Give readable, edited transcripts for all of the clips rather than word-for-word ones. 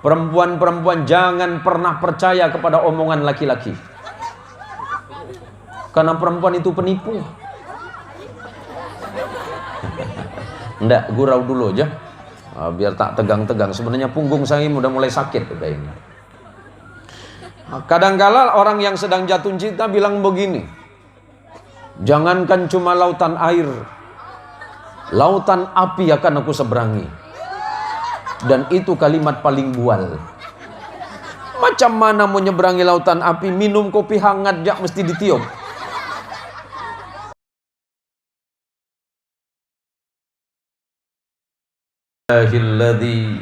Perempuan-perempuan jangan pernah percaya kepada omongan laki-laki. Karena perempuan itu penipu. Nggak, gurau dulu aja. Biar tak tegang-tegang. Sebenarnya punggung saya udah mulai sakit kayaknya. Kadangkala orang yang sedang jatuh cinta bilang begini, jangankan cuma lautan air, lautan api akan aku seberangi. Dan itu kalimat paling bual. Macam mana mau nyeberangi lautan api? Minum kopi hangat jak mesti ditiup. Alladzi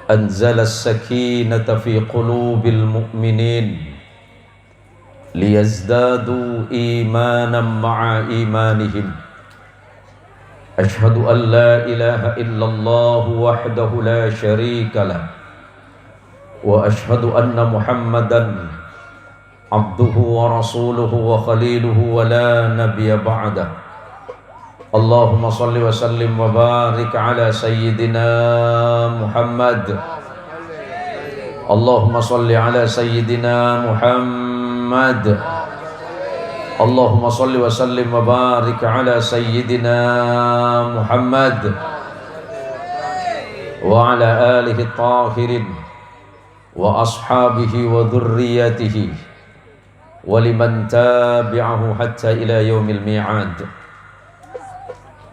anzala as-sakinata fi qulubil mu'minin liyazdadu imanan ma'a imanihim. Ashhadu an la ilaha illallah wahdahu la syarika lah wa ashhadu anna Muhammadan abduhu wa rasuluhu wa khaliluhu wa la nabiyya ba'dah. Allahumma salli wa sallim wa barik ala sayyidina Muhammad. Allahumma salli ala sayyidina Muhammad. Allahumma salli wa sallim wa barik ala sayyidina Muhammad wa ala alihi tahirin wa ashabihi wa dhurriyyatihi wa liman tabi'ahu hatta ila yaumil mi'ad.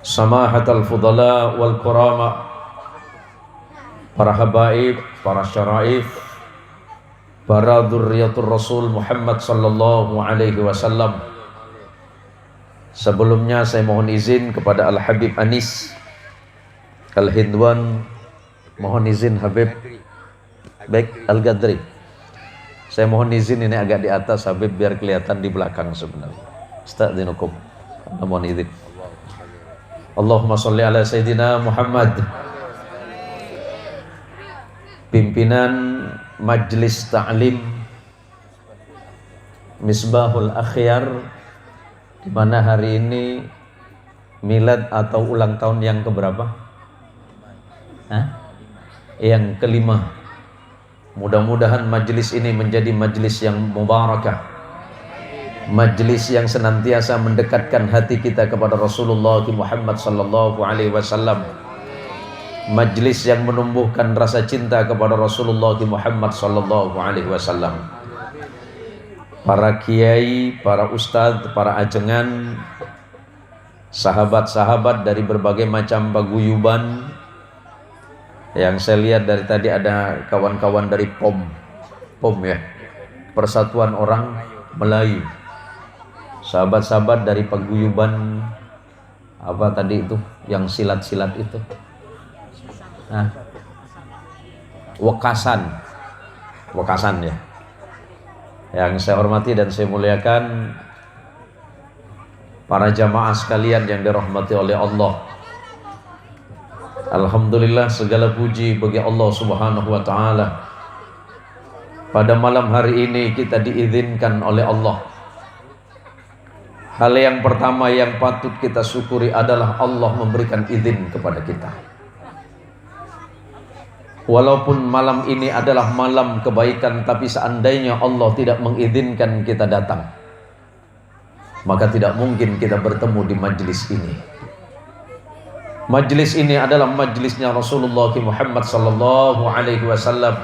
Samahatal fudala wal kurama, para habaib, para syaraif, para dzurriyyatur Rasul Muhammad sallallahu alaihi wasallam. Sebelumnya saya mohon izin kepada Al-Habib Anis Al-Hindwan, mohon izin Habib Baik Al-Gadri. Saya mohon izin ini agak di atas Habib biar kelihatan di belakang sebenarnya. Astagfirullahaladzim. Mohon izin. Allahumma sholli ala Sayyidina Muhammad. Pimpinan Majlis Ta'lim Misbahul Akhyar, di mana hari ini milad atau ulang tahun yang keberapa? Yang kelima. Mudah-mudahan majlis ini menjadi majlis yang mubarakah, majlis yang senantiasa mendekatkan hati kita kepada Rasulullah Muhammad sallallahu alaihi wasallam, majlis yang menumbuhkan rasa cinta kepada Rasulullah Muhammad sallallahu alaihi wasallam. Para kiai, para ustadz, para ajengan, sahabat-sahabat dari berbagai macam paguyuban. Yang saya lihat dari tadi ada kawan-kawan dari POM ya, Persatuan Orang Melayu. Sahabat-sahabat dari paguyuban apa tadi itu yang silat-silat itu, Wekasan ya. Yang saya hormati dan saya muliakan para jamaah sekalian yang dirahmati oleh Allah. Alhamdulillah, segala puji bagi Allah Subhanahu wa taala. Pada malam hari ini kita diizinkan oleh Allah. Hal yang pertama yang patut kita syukuri adalah Allah memberikan izin kepada kita. Walaupun malam ini adalah malam kebaikan, tapi seandainya Allah tidak mengizinkan kita datang, maka tidak mungkin kita bertemu di majlis ini. Majlis ini adalah majlisnya Rasulullah Muhammad sallallahu alaihi wasallam.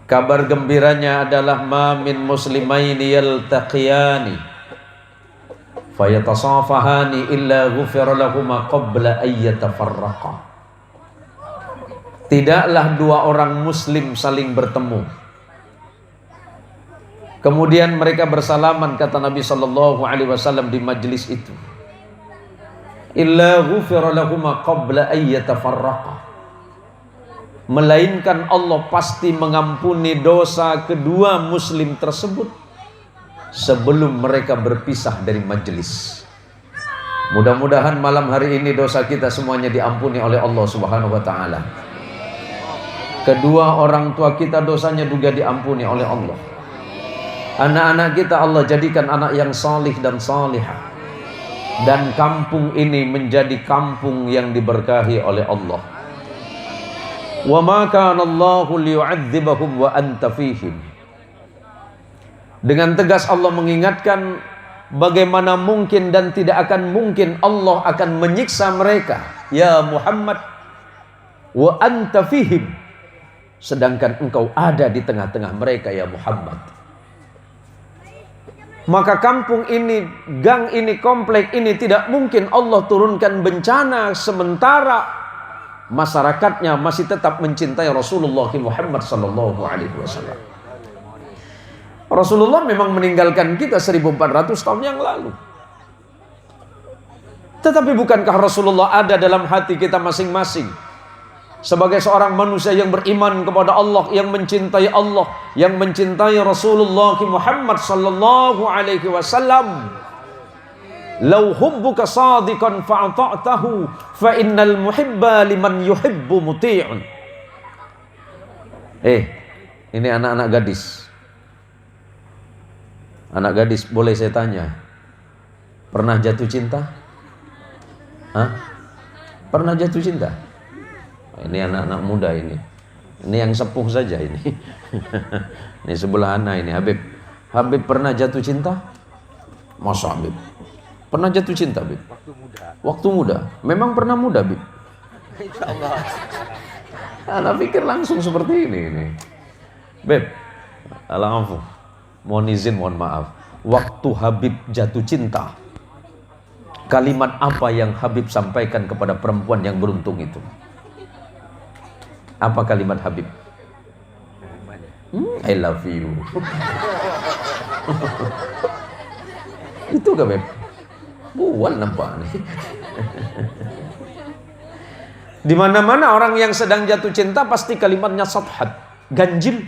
Kabar gembiranya adalah ma min muslimaini yaltaqiyani fayatasafahani illa ghufira lahuma qabla an yatafarraqa. Tidaklah dua orang muslim saling bertemu kemudian mereka bersalaman, kata Nabi sallallahu alaihi wasallam di majlis itu, illa ghufira lahuma qabla an yatafarraqa, melainkan Allah pasti mengampuni dosa kedua muslim tersebut sebelum mereka berpisah dari majlis. Mudah-mudahan malam hari ini dosa kita semuanya diampuni oleh Allah Subhanahu wa taala. Kedua orang tua kita dosanya juga diampuni oleh Allah. Anak-anak kita Allah jadikan anak yang salih dan salihah. Dan kampung ini menjadi kampung yang diberkahi oleh Allah. Wa ma kana Allahu liyu'adzibahum wa anta fihim. Dengan tegas Allah mengingatkan bagaimana mungkin dan tidak akan mungkin Allah akan menyiksa mereka, ya Muhammad, wa anta fihim, sedangkan engkau ada di tengah-tengah mereka, ya Muhammad. Maka kampung ini, gang ini, komplek ini tidak mungkin Allah turunkan bencana sementara masyarakatnya masih tetap mencintai Rasulullah Muhammad sallallahu alaihi wasallam. Rasulullah memang meninggalkan kita 1400 tahun yang lalu. Tetapi bukankah Rasulullah ada dalam hati kita masing-masing? Sebagai seorang manusia yang beriman kepada Allah, yang mencintai Allah, yang mencintai Rasulullah Muhammad sallallahu alaihi wasallam. Lau hubbuka sadiqan fa'ata'tahu fa innal muhibba liman yuhibbu muti'un. Ini anak-anak gadis. Anak gadis, boleh saya tanya, pernah jatuh cinta? Hah? Pernah jatuh cinta? Ini anak-anak muda ini. Ini yang sepuh saja ini. Ini sebelah anak ini, Habib. Habib pernah jatuh cinta? Masa Habib? Pernah jatuh cinta, Habib? Waktu muda. Waktu muda? Memang pernah muda, Habib? Insyaallah. Anak pikir langsung seperti ini. Habib, alhamdulillah. Mohon izin, mohon maaf. Waktu Habib jatuh cinta, kalimat apa yang Habib sampaikan kepada perempuan yang beruntung itu? Apa kalimat Habib? I love you. Itu kan, Habib? Bual nampak nih. Di mana-mana orang yang sedang jatuh cinta pasti kalimatnya sadhat, ganjil.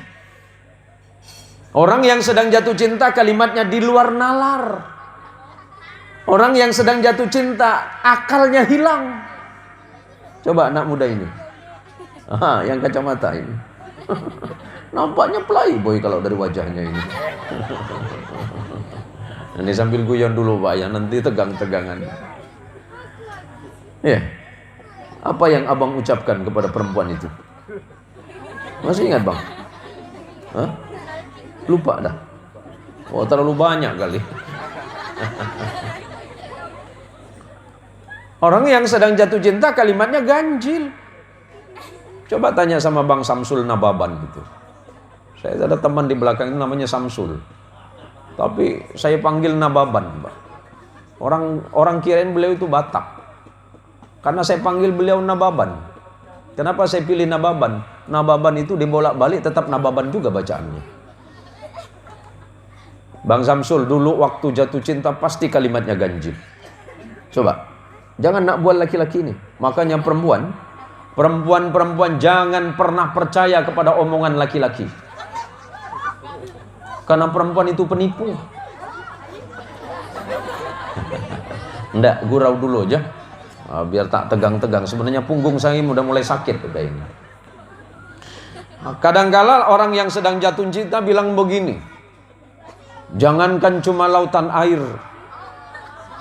Orang yang sedang jatuh cinta kalimatnya di luar nalar. Orang yang sedang jatuh cinta akalnya hilang. Coba anak muda ini, yang kacamata ini. Nampaknya playboy kalau dari wajahnya ini. Ini sambil guyon dulu Pak ya, nanti tegang-tegangan. Ya, apa yang abang ucapkan kepada perempuan itu? Masih ingat bang? Hah? Lupa dah. Oh, terlalu banyak kali. Orang yang sedang jatuh cinta kalimatnya ganjil. Coba tanya sama Bang Samsul Nababan gitu. Saya ada teman di belakang ini namanya Samsul. Tapi saya panggil Nababan, Pak. Orang kirain beliau itu Batak. Karena saya panggil beliau Nababan. Kenapa saya pilih Nababan? Nababan itu dibolak-balik tetap Nababan juga bacaannya. Bang Samsul dulu waktu jatuh cinta pasti kalimatnya ganjil. Coba, jangan nak buat laki-laki ini. Makanya perempuan jangan pernah percaya kepada omongan laki-laki. Karena perempuan itu penipu. Enggak, gurau dulu aja. Biar tak tegang-tegang. Sebenarnya punggung saya udah mulai sakit udah ini. Kadangkala orang yang sedang jatuh cinta bilang begini. Jangankan cuma lautan air,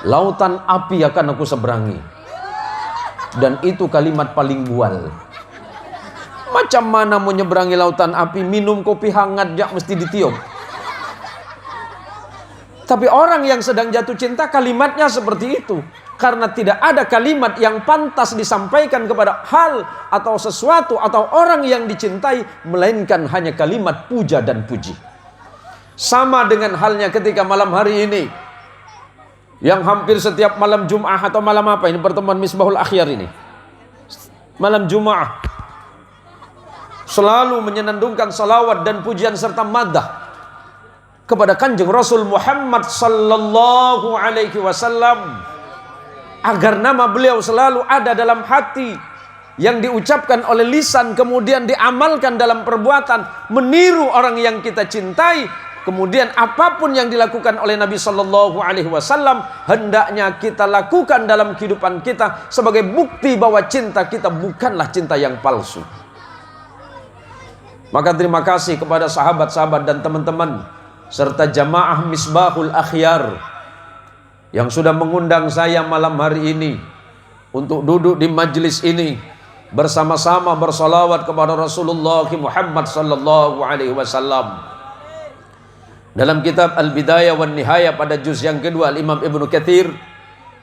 lautan api akan aku seberangi. Dan itu kalimat paling bual. Macam mana mau nyeberangi lautan api? Minum kopi hangat jak mesti ditiup. Tapi orang yang sedang jatuh cinta kalimatnya seperti itu. Karena tidak ada kalimat yang pantas disampaikan kepada hal atau sesuatu atau orang yang dicintai, melainkan hanya kalimat puja dan puji. Sama dengan halnya ketika malam hari ini, yang hampir setiap malam Jum'ah atau malam apa ini, pertemuan Misbahul Akhyar ini, malam Jum'ah selalu menyenandungkan salawat dan pujian serta madah kepada Kanjeng Rasul Muhammad sallallahu alaihi wasallam, agar nama beliau selalu ada dalam hati, yang diucapkan oleh lisan kemudian diamalkan dalam perbuatan, meniru orang yang kita cintai. Kemudian apapun yang dilakukan oleh Nabi Sallallahu Alaihi Wasallam hendaknya kita lakukan dalam kehidupan kita sebagai bukti bahwa cinta kita bukanlah cinta yang palsu. Maka terima kasih kepada sahabat-sahabat dan teman-teman serta jamaah Misbahul Akhyar yang sudah mengundang saya malam hari ini untuk duduk di majelis ini bersama-sama bersalawat kepada Rasulullah Muhammad sallallahu alaihi wasallam. Dalam kitab Al-Bidayah wan Nihayah pada juz yang kedua, Imam Ibnu Katsir,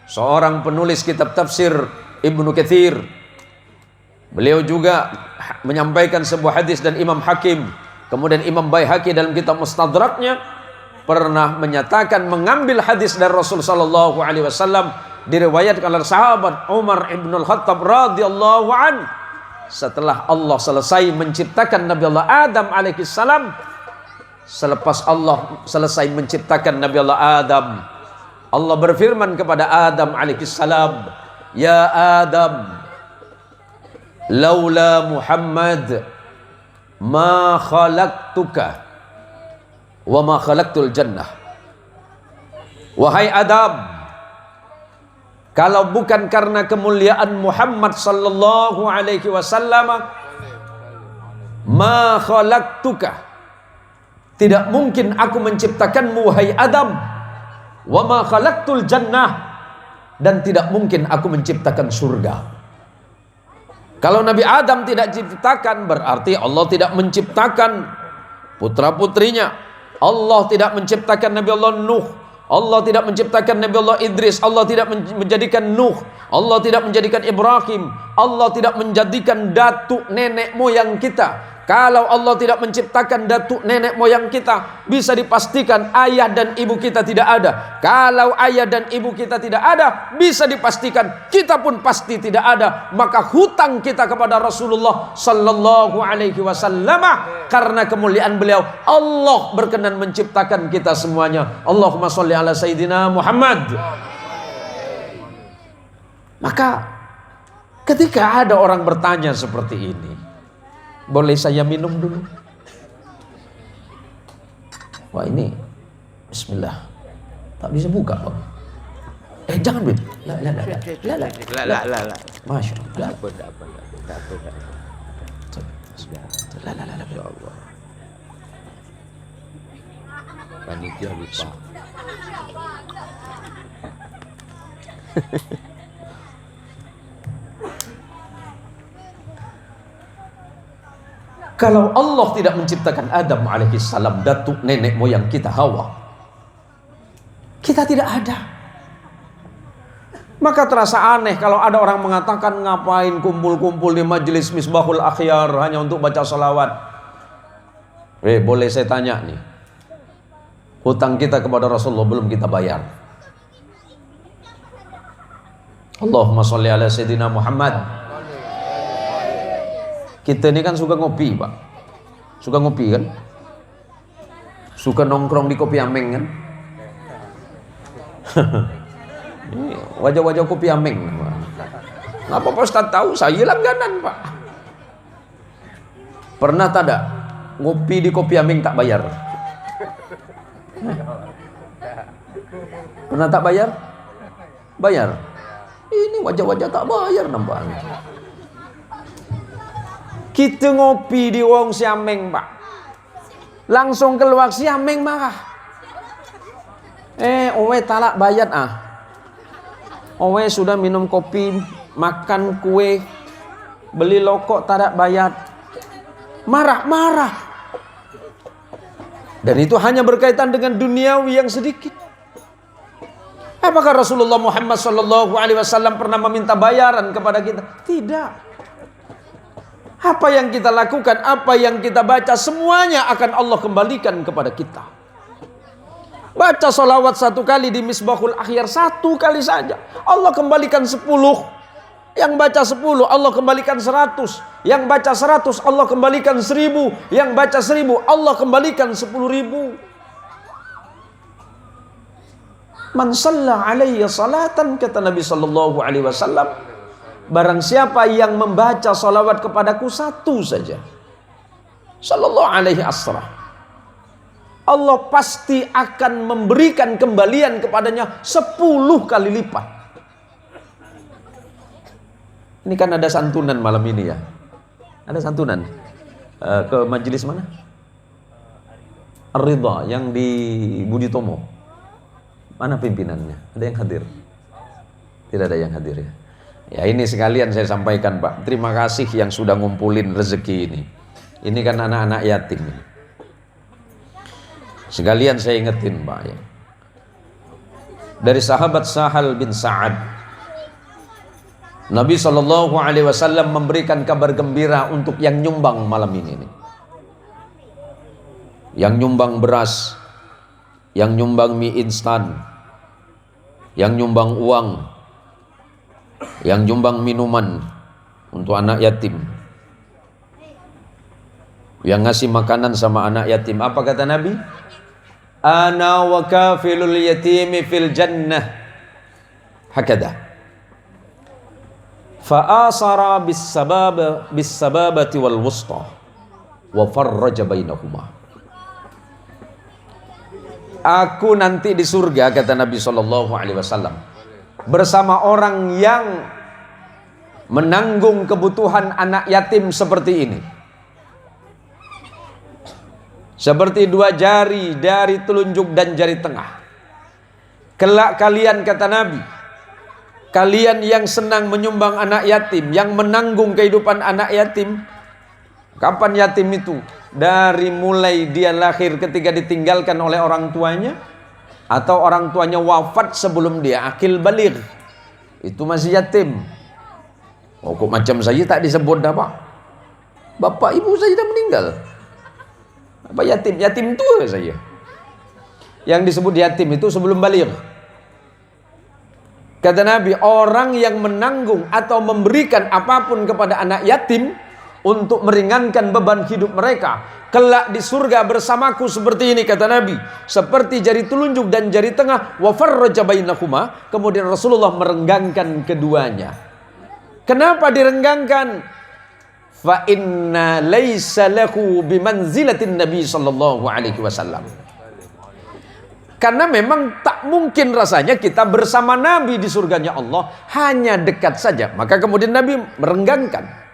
seorang penulis kitab tafsir Ibnu Katsir, beliau juga menyampaikan sebuah hadis, dan Imam Hakim, kemudian Imam Baihaqi dalam kitab Mustadraknya pernah menyatakan mengambil hadis dari Rasul sallallahu alaihi wasallam, diriwayatkan oleh sahabat Umar ibn al-Khattab radhiyallahu an, setelah Allah selesai menciptakan Nabi Allah Adam alaihi salam, selepas Allah selesai menciptakan Nabi Allah Adam, Allah berfirman kepada Adam alaihi salam, "Ya Adam, laula Muhammad ma khalaqtuka wa ma khalaqtul jannah." Wahai Adam, kalau bukan karena kemuliaan Muhammad sallallahu alaihi wasallam, ma khalaqtuka, tidak mungkin aku menciptakanmu wahai Adam, wa ma khalaqtul jannah, dan tidak mungkin aku menciptakan surga. Kalau Nabi Adam tidak diciptakan, berarti Allah tidak menciptakan putra-putrinya. Allah tidak menciptakan Nabi Allah Nuh, Allah tidak menciptakan Nabi Allah Idris, Allah tidak menjadikan Nuh, Allah tidak menjadikan Ibrahim, Allah tidak menjadikan datuk nenek moyang kita. Kalau Allah tidak menciptakan datuk nenek moyang kita, bisa dipastikan ayah dan ibu kita tidak ada. Kalau ayah dan ibu kita tidak ada, bisa dipastikan kita pun pasti tidak ada. Maka hutang kita kepada Rasulullah sallallahu alaihi wasallam, karena kemuliaan beliau, Allah berkenan menciptakan kita semuanya. Allahumma sholli ala sayyidina Muhammad. Maka ketika ada orang bertanya seperti ini, boleh saya minum dulu? Wah, ini bismillah, tak bisa buka, Bang. Jangan, Bin. La. Masya Allah. Ya Allah. Panitia lupa. Kalau Allah tidak menciptakan Adam alaihissalam, datuk nenek moyang kita Hawa, kita tidak ada. Maka terasa aneh kalau ada orang mengatakan, ngapain kumpul-kumpul di majelis Misbahul Akhyar hanya untuk baca salawat. Boleh saya tanya nih, hutang kita kepada Rasulullah belum kita bayar. Allahumma sholli ala sayyidina Muhammad. Kita ini kan suka ngopi, Pak. Suka ngopi kan? Suka nongkrong di kopi ameng kan? Ini wajah-wajah kopi ameng. Ngapa Pak Ustaz tahu? Saya langganan, Pak. Pernah tak ada ngopi di kopi ameng tak bayar? Pernah tak bayar? Bayar. Ini wajah-wajah tak bayar nampaknya. Kita ngopi di wong Siameng, Pak. Langsung keluar Siameng marah. Owe talak bayar ah. Owe sudah minum kopi, makan kue, beli lokok tak bayar. Marah-marah. Dan itu hanya berkaitan dengan duniawi yang sedikit. Apakah Rasulullah Muhammad SAW pernah meminta bayaran kepada kita? Tidak. Apa yang kita lakukan, apa yang kita baca, semuanya akan Allah kembalikan kepada kita. Baca salawat 1 kali di Misbahul Akhyar, 1 kali saja, Allah kembalikan 10. Yang baca 10, Allah kembalikan 100. Yang baca 100, Allah kembalikan 1000. Yang baca 1000, Allah kembalikan 10.000. Man shalla alayya salatan, kata Nabi sallallahu alaihi wasallam, barang siapa yang membaca salawat kepadaku 1 saja, sallallahu alaihi asrah, Allah pasti akan memberikan kembalian kepadanya 10 kali lipat. Ini kan ada santunan malam ini ya. Ada santunan ke majelis mana? Ar-Ridha yang di Budi Tomo. Mana pimpinannya? Ada yang hadir? Tidak ada yang hadir ya. Ya ini sekalian saya sampaikan Pak. Terima kasih yang sudah ngumpulin rezeki ini. Ini kan anak-anak yatim. Sekalian saya ingetin Pak ya. Dari sahabat Sahal bin Sa'ad, Nabi SAW memberikan kabar gembira untuk yang nyumbang malam ini nih. Yang nyumbang beras, yang nyumbang mie instan, yang nyumbang uang, yang nyumbang minuman untuk anak yatim, yang ngasih makanan sama anak yatim. Apa kata Nabi? Ana wa kafilul yatimi fil jannah hakada fa'asara bis sababati wal wusta wa farraja bainahuma. Aku nanti di surga, kata Nabi SAW, bersama orang yang menanggung kebutuhan anak yatim seperti ini, seperti dua jari dari telunjuk dan jari tengah. Kelak kalian, kata Nabi, kalian yang senang menyumbang anak yatim, yang menanggung kehidupan anak yatim. Kapan yatim itu? Dari mulai dia lahir ketika ditinggalkan oleh orang tuanya, atau orang tuanya wafat sebelum dia akil baligh, itu masih yatim. Oh, kok macam saya tak disebut dah Pak? Bapak ibu saya dah meninggal. Apa yatim? Yatim tua saya. Yang disebut yatim itu sebelum baligh. Kata Nabi, orang yang menanggung atau memberikan apapun kepada anak yatim untuk meringankan beban hidup mereka, kelak di surga bersamaku seperti ini, kata Nabi, seperti jari telunjuk dan jari tengah, wa farraja bainahuma. Kemudian Rasulullah merenggangkan keduanya. Kenapa direnggangkan? Fa inna laisa lahu bimanzilatin Nabi sallallahu alaihi wasallam. Karena memang tak mungkin rasanya kita bersama Nabi di surganya Allah, hanya dekat saja. Maka kemudian Nabi merenggangkan.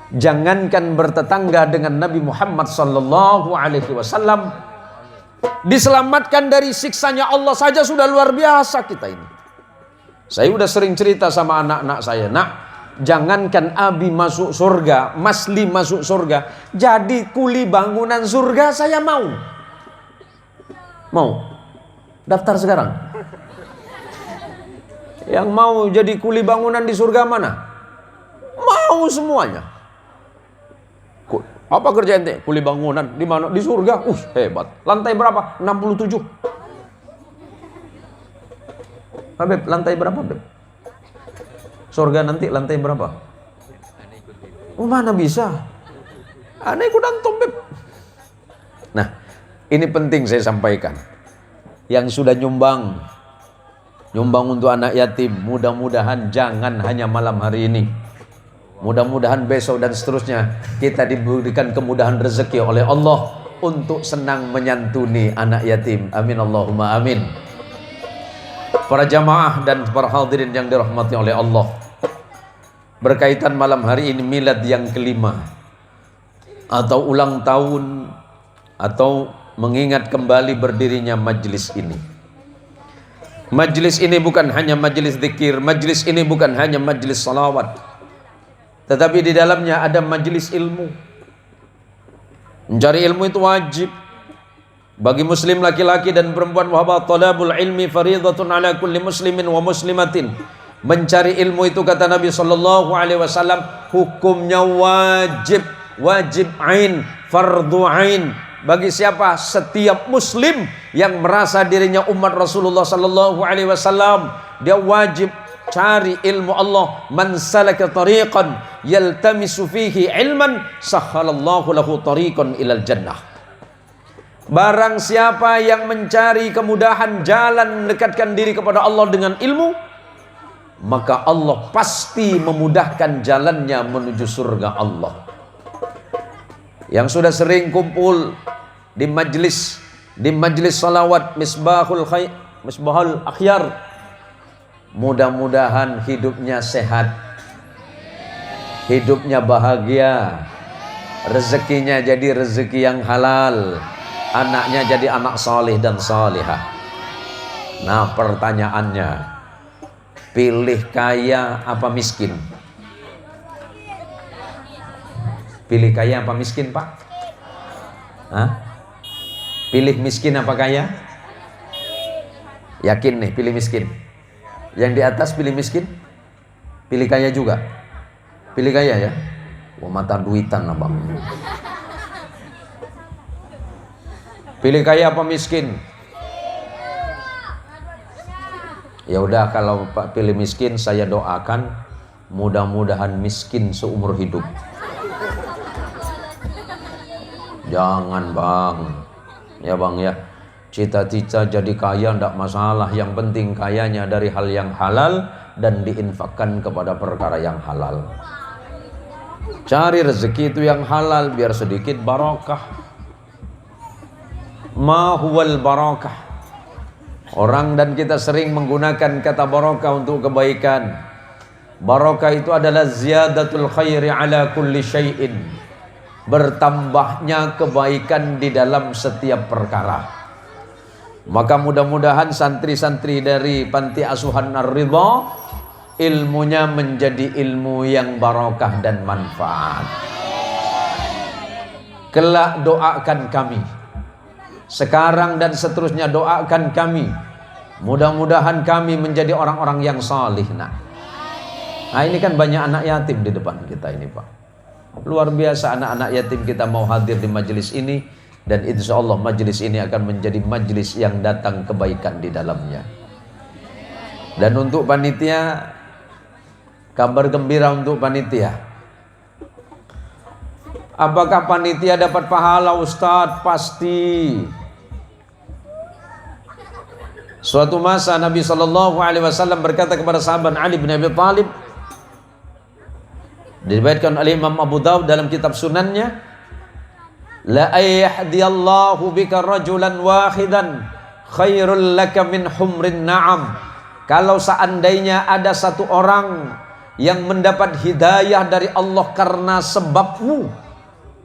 Jangankan bertetangga dengan Nabi Muhammad sallallahu alaihi wasallam, diselamatkan dari siksanya Allah saja sudah luar biasa kita ini. Saya udah sering cerita sama anak-anak saya, nak, jangankan Abi masuk surga, Masli masuk surga, jadi kuli bangunan surga saya mau. Mau daftar sekarang. Yang mau jadi kuli bangunan di surga mana? Mau semuanya. Apa kerja ente? Kuli bangunan di mana? Di surga. Hebat. Lantai berapa? 67. Habib, lantai berapa, Habib? Surga nanti lantai berapa? Mana bisa? Aneh ikut antum, Beb. Nah, ini penting saya sampaikan. Yang sudah nyumbang untuk anak yatim, mudah-mudahan jangan hanya malam hari ini. Mudah-mudahan besok dan seterusnya kita diberikan kemudahan rezeki oleh Allah untuk senang menyantuni anak yatim. Amin Allahumma amin. Para jamaah dan para hadirin yang dirahmati oleh Allah, berkaitan malam hari ini milad yang kelima, atau ulang tahun, atau mengingat kembali berdirinya majlis ini. Majlis ini bukan hanya majlis zikir, majlis ini bukan hanya majlis salawat, tetapi di dalamnya ada majlis ilmu. Mencari ilmu itu wajib bagi muslim laki-laki dan perempuan, wa talabul ilmi fariidatun ala kulli muslimin wa muslimatin. Mencari ilmu itu, kata Nabi sallallahu alaihi wasallam, hukumnya wajib ain, fardhu ain bagi siapa? Setiap muslim yang merasa dirinya umat Rasulullah sallallahu alaihi wasallam, dia wajib cari ilmu Allah. Man salaka tariqan yaltamisu fihi ilman sahhalallahu lahu tariqan ilal jannah. Barang siapa yang mencari kemudahan jalan mendekatkan diri kepada Allah dengan ilmu, maka Allah pasti memudahkan jalannya menuju surga Allah. Yang sudah sering kumpul di majlis salawat Misbahul Akhyar, mudah-mudahan hidupnya sehat, hidupnya bahagia, rezekinya jadi rezeki yang halal, anaknya jadi anak saleh dan salihah. Nah, pertanyaannya, Pilih kaya apa miskin? Pilih kaya apa miskin, Pak? Hah? Pilih miskin apa kaya? Yakin nih pilih miskin? Yang di atas pilih miskin? Pilih kaya juga? Pilih kaya ya? Wah, mata duitan abang. Pilih kaya apa miskin? Ya udah, kalau Pak pilih miskin, saya doakan mudah-mudahan miskin seumur hidup. Jangan bang, ya bang ya. Cita-cita jadi kaya tidak masalah, yang penting kayanya dari hal yang halal dan diinfakkan kepada perkara yang halal. Cari rezeki itu yang halal biar sedikit barokah. Ma huwal barakah. Orang dan kita sering menggunakan kata barokah untuk kebaikan. Barokah itu adalah ziyadatul khairi ala kulli syai'in. Bertambahnya kebaikan di dalam setiap perkara. Maka mudah-mudahan santri-santri dari Panti Asuhan Ar-Ridha ilmunya menjadi ilmu yang barokah dan manfaat. Kelak doakan kami, sekarang dan seterusnya doakan kami, mudah-mudahan kami menjadi orang-orang yang salih. Nah ini kan banyak anak yatim di depan kita ini Pak. Luar biasa anak-anak yatim kita mau hadir di majelis ini, dan insya Allah majelis ini akan menjadi majelis yang datang kebaikan di dalamnya. Dan untuk panitia, kabar gembira untuk panitia. Apakah panitia dapat pahala Ustadz? Pasti. Suatu masa Nabi SAW berkata kepada sahabat Ali bin Abi Thalib, diriwayatkan oleh Imam Abu Dawud dalam kitab sunannya, la ayyahdiyallahu bika rajulan wahidan khairul laka min humrin na'am. Kalau seandainya ada satu orang yang mendapat hidayah dari Allah karena sebabmu,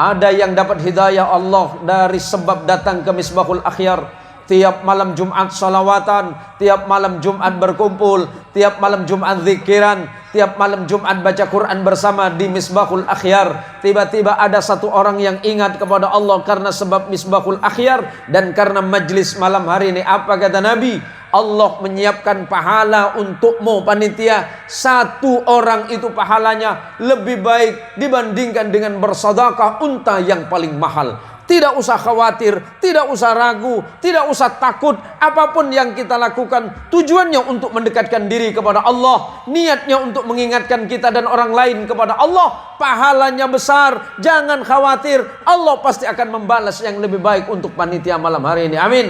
ada yang dapat hidayah Allah dari sebab datang ke Misbahul Akhyar, tiap malam Jumat salawatan, tiap malam Jumat berkumpul, tiap malam Jumat zikiran, tiap malam Jumat baca Quran bersama di Misbahul Akhyar. Tiba-tiba ada satu orang yang ingat kepada Allah karena sebab Misbahul Akhyar dan karena majlis malam hari ini. Apa kata Nabi? Allah menyiapkan pahala untukmu panitia. Satu orang itu pahalanya lebih baik dibandingkan dengan bersedekah unta yang paling mahal. Tidak usah khawatir, tidak usah ragu, tidak usah takut. Apapun yang kita lakukan, tujuannya untuk mendekatkan diri kepada Allah, niatnya untuk mengingatkan kita dan orang lain kepada Allah. Pahalanya besar, jangan khawatir. Allah pasti akan membalas yang lebih baik untuk panitia malam hari ini. Amin.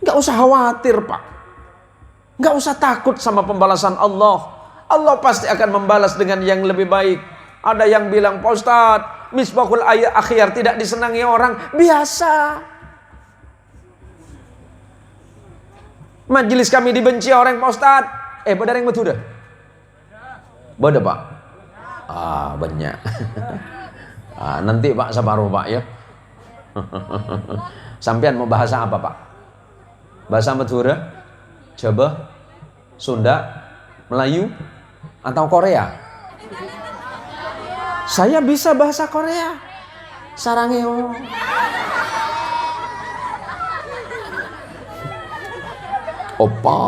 Gak usah khawatir Pak, gak usah takut sama pembalasan Allah. Allah pasti akan membalas dengan yang lebih baik. Ada yang bilang, Pak Ustadz, Misbahul Akhyar tidak disenangi orang. Biasa. Majelis kami dibenci orang Pak Ustadz. Pada yang betul dah? Bada Pak? Banyak. Nanti Pak sabaru Pak ya. Sampean mau bahasa apa Pak? Bahasa Madura, Jawa, Sunda, Melayu, atau Korea? Saya bisa bahasa Korea. Sarangeo. Opa.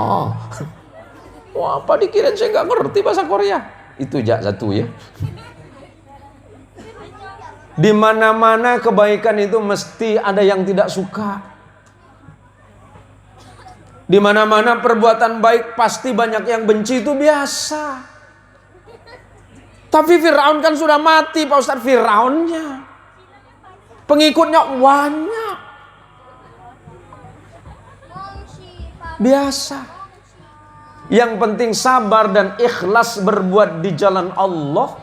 Wah, apa dikirain saya nggak ngerti bahasa Korea? Itu satu ya. Di mana-mana kebaikan itu mesti ada yang tidak suka. Di mana-mana perbuatan baik pasti banyak yang benci, itu biasa. Tapi Fir'aun kan sudah mati Pak Ustadz, Fir'aunnya. Pengikutnya banyak. Biasa. Yang penting sabar dan ikhlas berbuat di jalan Allah.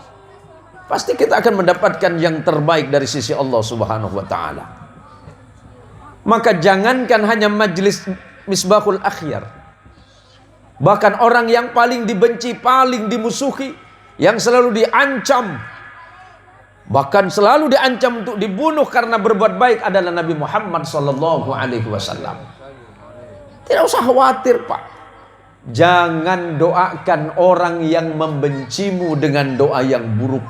Pasti kita akan mendapatkan yang terbaik dari sisi Allah Subhanahu wa ta'ala. Maka jangankan hanya majelis Misbahul Akhyar, bahkan orang yang paling dibenci, paling dimusuhi, yang selalu diancam, bahkan selalu diancam untuk dibunuh karena berbuat baik adalah Nabi Muhammad SAW. Tidak usah khawatir, Pak. Jangan doakan orang yang membencimu dengan doa yang buruk.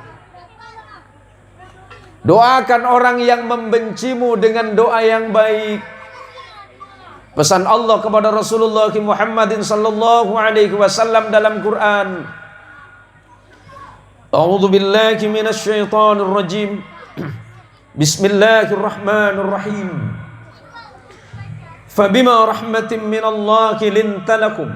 Doakan orang yang membencimu dengan doa yang baik. Pesan Allah kepada Rasulullah Muhammadin sallallahu alaihi wasallam dalam Quran. A'udzu billahi minasy syaithanir rajim. Bismillahirrahmanirrahim. Fabima rahmatin minallahi linta lakum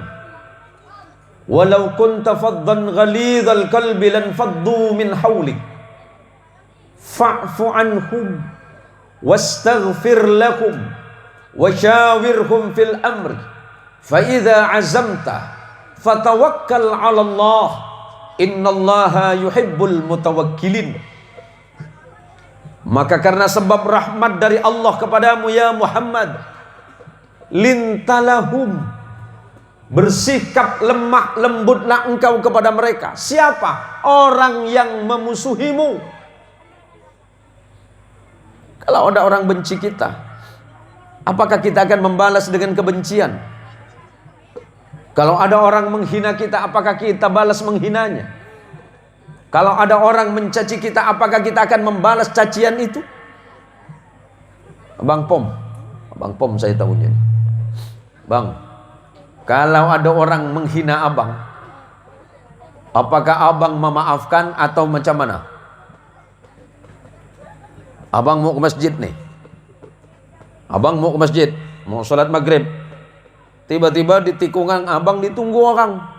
walau kunta faddan ghalidhal qalbi lanfaddu min hawlik fa'fu anhum wastaghfir lakum washawirhum fil amri fa idza azamta fatawakkal 'ala Allah innallaha yuhibbul mutawakkilin. Maka karena sebab rahmat dari Allah kepadamu ya Muhammad, lintalahum, bersikap lemah lembutlah engkau kepada mereka. Siapa? Orang yang memusuhimu. Kalau ada orang benci kita, apakah kita akan membalas dengan kebencian? Kalau ada orang menghina kita, apakah kita balas menghinanya? Kalau ada orang mencaci kita, apakah kita akan membalas cacian itu? Abang Pom saya tahunya. Bang, kalau ada orang menghina abang, apakah abang memaafkan atau macam mana? Abang mau ke masjid nih. Abang mau ke masjid, mau sholat maghrib. Tiba-tiba di tikungan abang ditunggu orang.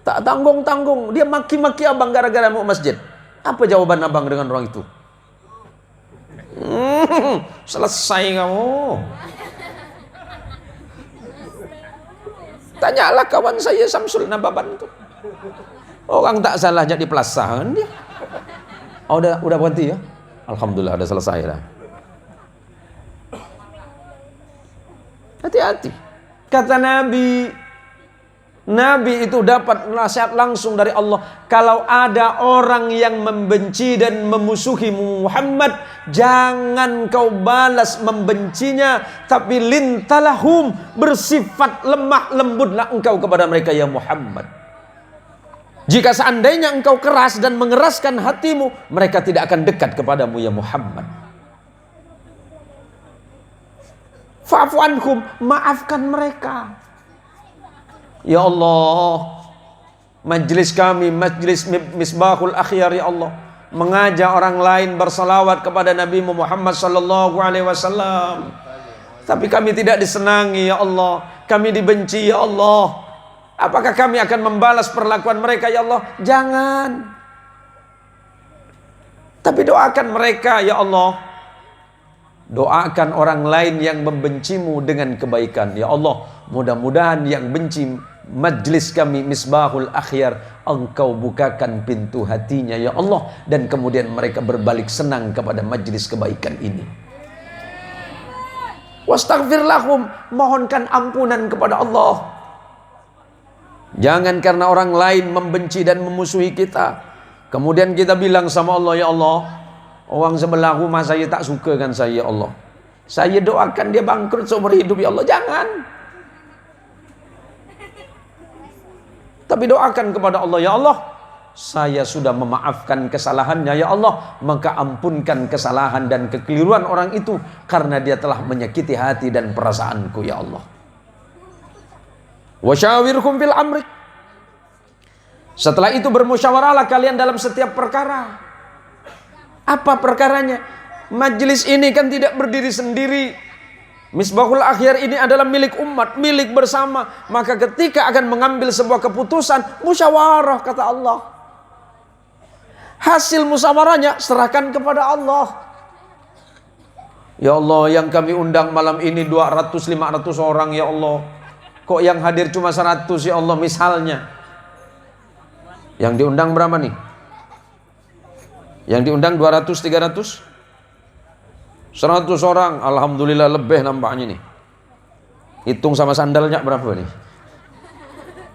Tak tanggung-tanggung, dia maki-maki abang gara-gara mau masjid. Apa jawaban abang dengan orang itu? Selesai kamu. Tanyalah kawan saya Samsul Nababan itu. Orang tak salah jadi pelasan dia. Oh, udah berhenti ya? Alhamdulillah udah selesai dah. Hati-hati. Kata Nabi itu dapat nasihat langsung dari Allah. Kalau ada orang yang membenci dan memusuhi Muhammad, jangan kau balas membencinya, tapi lintalahum, bersifat lemah lembutlah engkau kepada mereka ya Muhammad. Jika seandainya engkau keras dan mengeraskan hatimu, mereka tidak akan dekat kepadamu ya Muhammad. Fa'fu anhum, maafkan mereka. Ya Allah, majlis kami, majlis Misbahul Akhyar ya Allah, mengajak orang lain bersalawat kepada Nabi Muhammad sallallahu alaihi wasallam. Tapi kami tidak disenangi ya Allah, kami dibenci ya Allah. Apakah kami akan membalas perlakuan mereka ya Allah? Jangan. Tapi doakan mereka ya Allah. Doakan orang lain yang membencimu dengan kebaikan ya Allah. Mudah-mudahan yang benci majlis kami Misbahul Akhyar, engkau bukakan pintu hatinya ya Allah, dan kemudian mereka berbalik senang kepada majlis kebaikan ini. Wastaghfir lahum, mohonkan ampunan kepada Allah. Jangan karena orang lain membenci dan memusuhi kita, kemudian kita bilang sama Allah, ya Allah, orang sebelah rumah saya tak suka kan saya ya Allah, saya doakan dia bangkrut seumur hidup ya Allah. Jangan. Tapi doakan kepada Allah, ya Allah, saya sudah memaafkan kesalahannya ya Allah, maka ampunkan kesalahan dan kekeliruan orang itu karena dia telah menyakiti hati dan perasaanku ya Allah. Wasyawirhum fil amri. Setelah itu bermusyawarahlah kalian dalam setiap perkara. Apa perkaranya? Majlis ini kan tidak berdiri sendiri. Misbahul Akhyar ini adalah milik umat, milik bersama. Maka ketika akan mengambil sebuah keputusan, musyawarah kata Allah. Hasil musyawarahnya serahkan kepada Allah. Ya Allah, yang kami undang malam ini 200-500 orang ya Allah. Kok yang hadir cuma 100 ya Allah misalnya. Yang diundang berapa nih? Yang diundang 200-300? 100 orang, alhamdulillah lebih nampaknya nih. Hitung sama sandalnya berapa nih?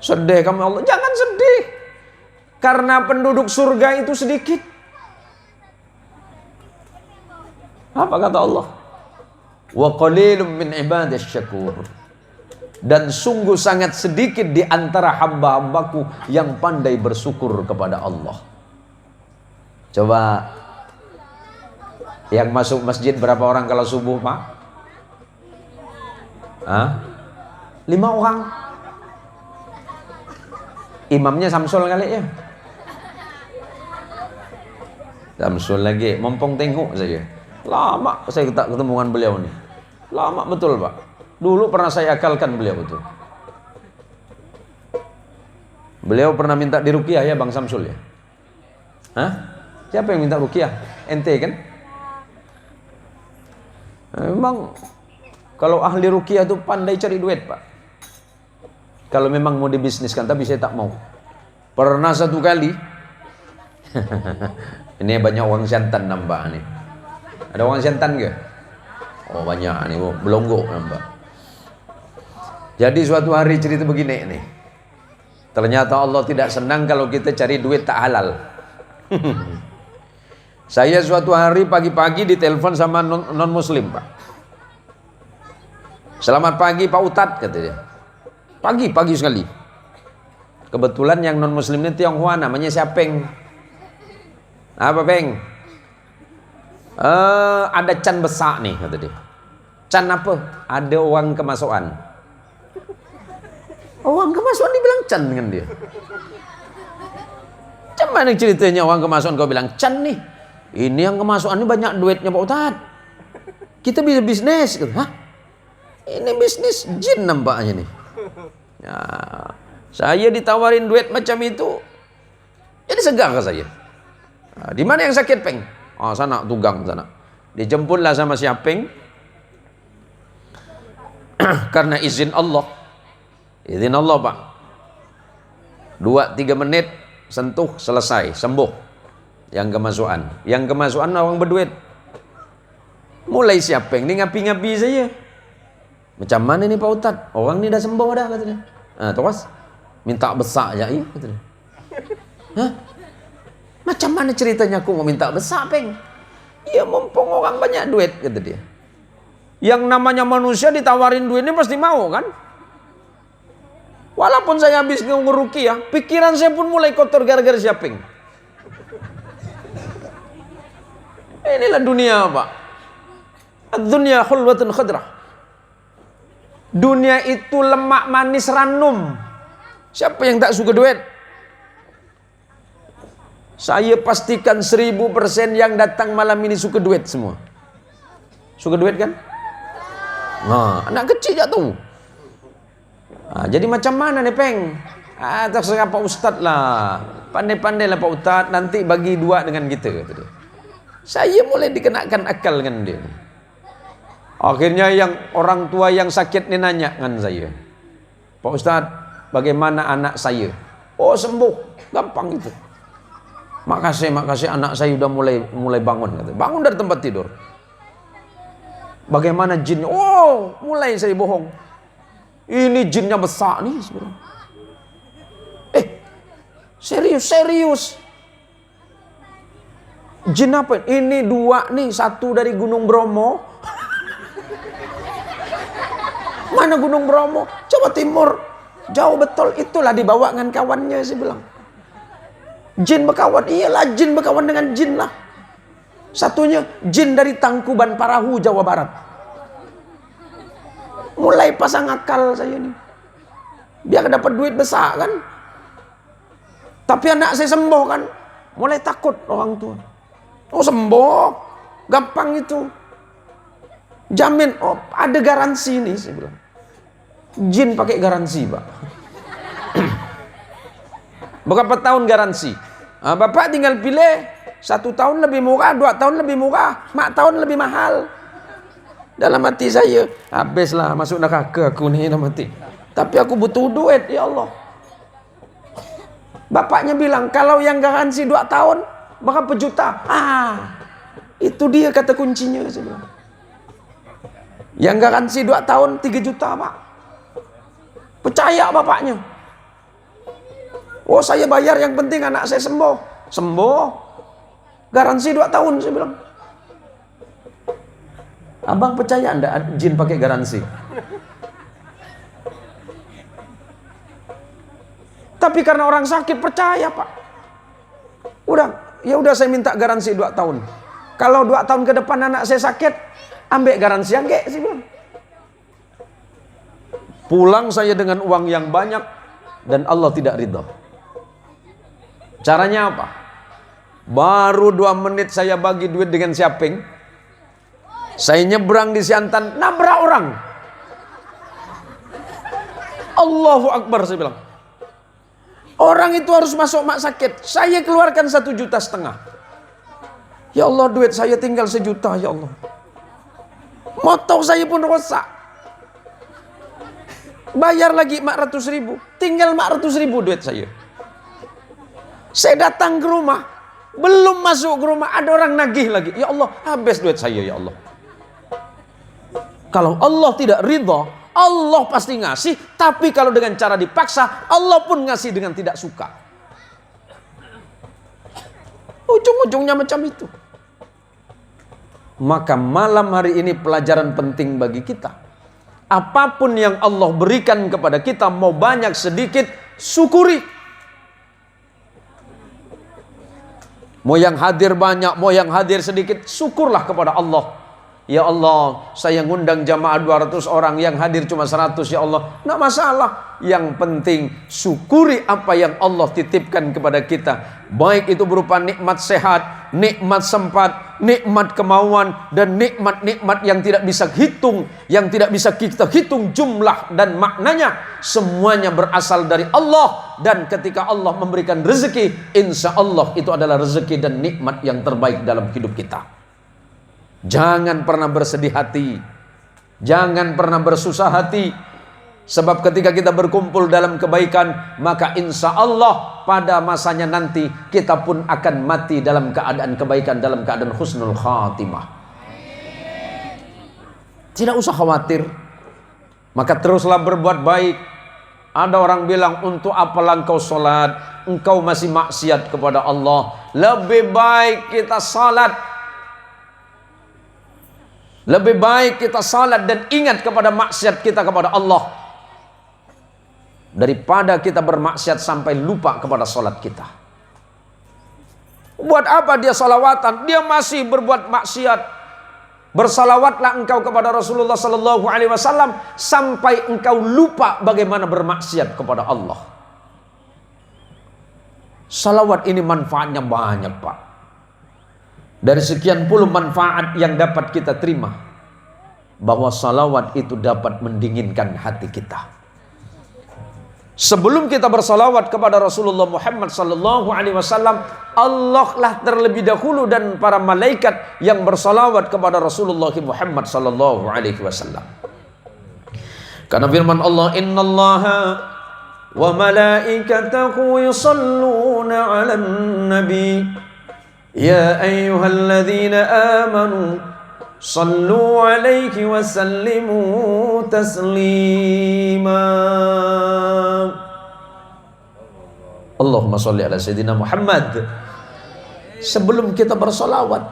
Sedih kamu Allah. Jangan sedih, karena penduduk surga itu sedikit. Apa kata Allah? Wa qalilum min ibadis syakur. Dan sungguh sangat sedikit di antara hamba-hambaku yang pandai bersyukur kepada Allah. Coba, yang masuk masjid berapa orang kalau subuh, Pak? 5 orang. Imamnya Samsul kali ya. Samsul lagi, mumpung tengok saja. Lama saya tak ketemu dengan beliau nih. Lama betul, Pak. Dulu pernah saya akalkan beliau itu. Beliau pernah minta diruqyah ya Bang Samsul ya? Siapa yang minta ruqyah? Ente kan? Memang kalau ahli ruqyah itu pandai cari duit, Pak. Kalau memang mau dibisniskan, tapi saya tak mau. Pernah satu kali. Ini banyak uang santan nambah nih. Ada uang santan ke? Oh banyak nih, belonggok nambah. Jadi suatu hari cerita begini nih. Ternyata Allah tidak senang kalau kita cari duit tak halal. Saya suatu hari pagi-pagi ditelepon sama non muslim, Pak. Selamat pagi Pak Ustadz, kata dia. Pagi sekali. Kebetulan yang non muslim ini Tionghoa, namanya Siapeng. Apa Peng? Ada can besar nih, kata dia. Can apa? Ada uang kemasukan. Uang kemasukan dibilang can dengan dia. Macam mana ceritanya uang kemasukan kau bilang can nih? Ini yang kemasukan ini banyak duitnya Pak Ustadz. Kita bisa bisnis. Hah? Ini bisnis jin nampaknya nih. Ya, saya ditawarin duit macam itu, jadi segar ke saya. Nah, di mana yang sakit Peng? Oh sana Tugang sana. Dijemputlah sama si Apeng. Karena izin Allah. Izin Allah, Pak. 2-3 menit sentuh selesai, sembuh. Yang kemasukan orang berduit. Mulai siapa ini ngapi-ngapi saya. Macam mana ini Pak Ustadz? Orang ini dah sembuh dah, katanya. Terus minta besar aja ya, katanya. Hah? Macam mana ceritanya aku mau minta besar, Peng? Ya mumpung orang banyak duit, kata dia. Yang namanya manusia ditawarin duit ini pasti mau kan? Walaupun saya habis ngeruqyah, pikiran saya pun mulai kotor gara-gara Siapeng. Inilah dunia, Pak. Dunia khulwatun khadrah. Dunia itu lemak manis ranum. Siapa yang tak suka duit? Saya pastikan 1000% yang datang malam ini suka duit semua. Suka duit kan? Nah, anak kecil tak tahu. Jadi macam mana nih Peng? Terserah Pak Ustadz lah. Pandai-pandai lah Pak Ustadz. Nanti bagi 2 dengan kita, kata dia. Saya mulai dikenakan akal dengan dia. Akhirnya yang orang tua yang sakit ini nanya dengan saya, Pak Ustadz, bagaimana anak saya? Oh sembuh, gampang itu. Makasih anak saya udah mulai bangun, kata. Bangun dari tempat tidur. Bagaimana jinnya? Oh mulai saya bohong. Ini jinnya besar nih sebenarnya. Serius. Jin apa? Ini 2 nih, 1 dari Gunung Bromo. Mana Gunung Bromo? Jawa Timur. Jauh betul. Itulah dibawa dengan kawannya, saya bilang. Jin berkawan. Iyalah jin berkawan dengan jin lah. Satunya jin dari Tangkuban Parahu, Jawa Barat. Mulai pasang akal saya nih. Biar dapat duit besar kan. Tapi anak saya sembuh kan. Mulai takut orang tua. Oh sembuh. Gampang itu. Jamin. Oh ada garansi nih, saya bilang. Jin pakai garansi, Pak. Berapa tahun garansi? Bapak tinggal pilih. 1 tahun lebih murah, 2 tahun lebih murah, 4 tahun lebih mahal. Dalam hati saya, habislah masuk neraka aku nih dalam hati. Tapi aku butuh duit, ya Allah. Bapaknya bilang, kalau yang garansi 2 tahun, berapa juta? Itu dia kata kuncinya, saya bilang. Yang garansi 2 tahun, 3 juta, Pak. Percaya bapaknya. Oh, saya bayar, yang penting anak saya sembuh. Sembuh. Garansi 2 tahun, saya bilang. Abang percaya enggak jin pakai garansi? Tapi karena orang sakit percaya, Pak. Ya udah saya minta garansi 2 tahun. Kalau 2 tahun ke depan anak saya sakit, ambil garansi yang sih bilang. Pulang saya dengan uang yang banyak dan Allah tidak ridha. Caranya apa? Baru 2 menit saya bagi duit dengan Siaping. Saya nyebrang di Siantan, nabrak orang. Allahu Akbar, saya bilang. Orang itu harus masuk mak sakit. Saya keluarkan 1,5 juta. Ya Allah, duit saya tinggal 1 juta, ya Allah. Motor saya pun rusak. Bayar lagi 400.000. Tinggal 400.000 duit saya. Saya datang ke rumah. Belum masuk ke rumah ada orang nagih lagi. Ya Allah, habis duit saya, ya Allah. Kalau Allah tidak ridha, Allah pasti ngasih. Tapi kalau dengan cara dipaksa, Allah pun ngasih dengan tidak suka. Ujung-ujungnya macam itu. Maka malam hari ini pelajaran penting bagi kita. Apapun yang Allah berikan kepada kita, mau banyak sedikit, syukuri. Mau yang hadir banyak, mau yang hadir sedikit, syukurlah kepada Allah. Ya Allah, saya ngundang jamaah 200 orang, yang hadir cuma 100, ya Allah. Nggak masalah. Yang penting syukuri apa yang Allah titipkan kepada kita. Baik itu berupa nikmat sehat, nikmat sempat, nikmat kemauan, dan nikmat-nikmat yang tidak bisa hitung, yang tidak bisa kita hitung jumlah dan maknanya. Semuanya berasal dari Allah. Dan ketika Allah memberikan rezeki, insya Allah itu adalah rezeki dan nikmat yang terbaik dalam hidup kita. Jangan pernah bersedih hati, jangan pernah bersusah hati. Sebab ketika kita berkumpul dalam kebaikan, maka insya Allah pada masanya nanti kita pun akan mati dalam keadaan kebaikan, dalam keadaan husnul khatimah. Tidak usah khawatir. Maka teruslah berbuat baik. Ada orang bilang, untuk apalah engkau sholat, engkau masih maksiat kepada Allah. Lebih baik kita salat. Lebih baik kita salat dan ingat kepada maksiat kita kepada Allah, daripada kita bermaksiat sampai lupa kepada salat kita. Buat apa dia salawatan? Dia masih berbuat maksiat. Bersalawatlah engkau kepada Rasulullah sallallahu alaihi wasallam sampai engkau lupa bagaimana bermaksiat kepada Allah. Salawat ini manfaatnya banyak, Pak. Dari sekian puluh manfaat yang dapat kita terima, bahwa salawat itu dapat mendinginkan hati kita. Sebelum kita bersalawat kepada Rasulullah Muhammad sallallahu alaihi wasallam, Allah lah terlebih dahulu dan para malaikat yang bersalawat kepada Rasulullah Muhammad sallallahu alaihi wasallam. Karena firman Allah, innallaha wa malaikatahu yusalluna 'alan nabi ya ayyuhalladzina amanu sallu 'alaihi wa sallimu taslima. Allahumma sholli ala sayyidina Muhammad. Sebelum kita bersalawat,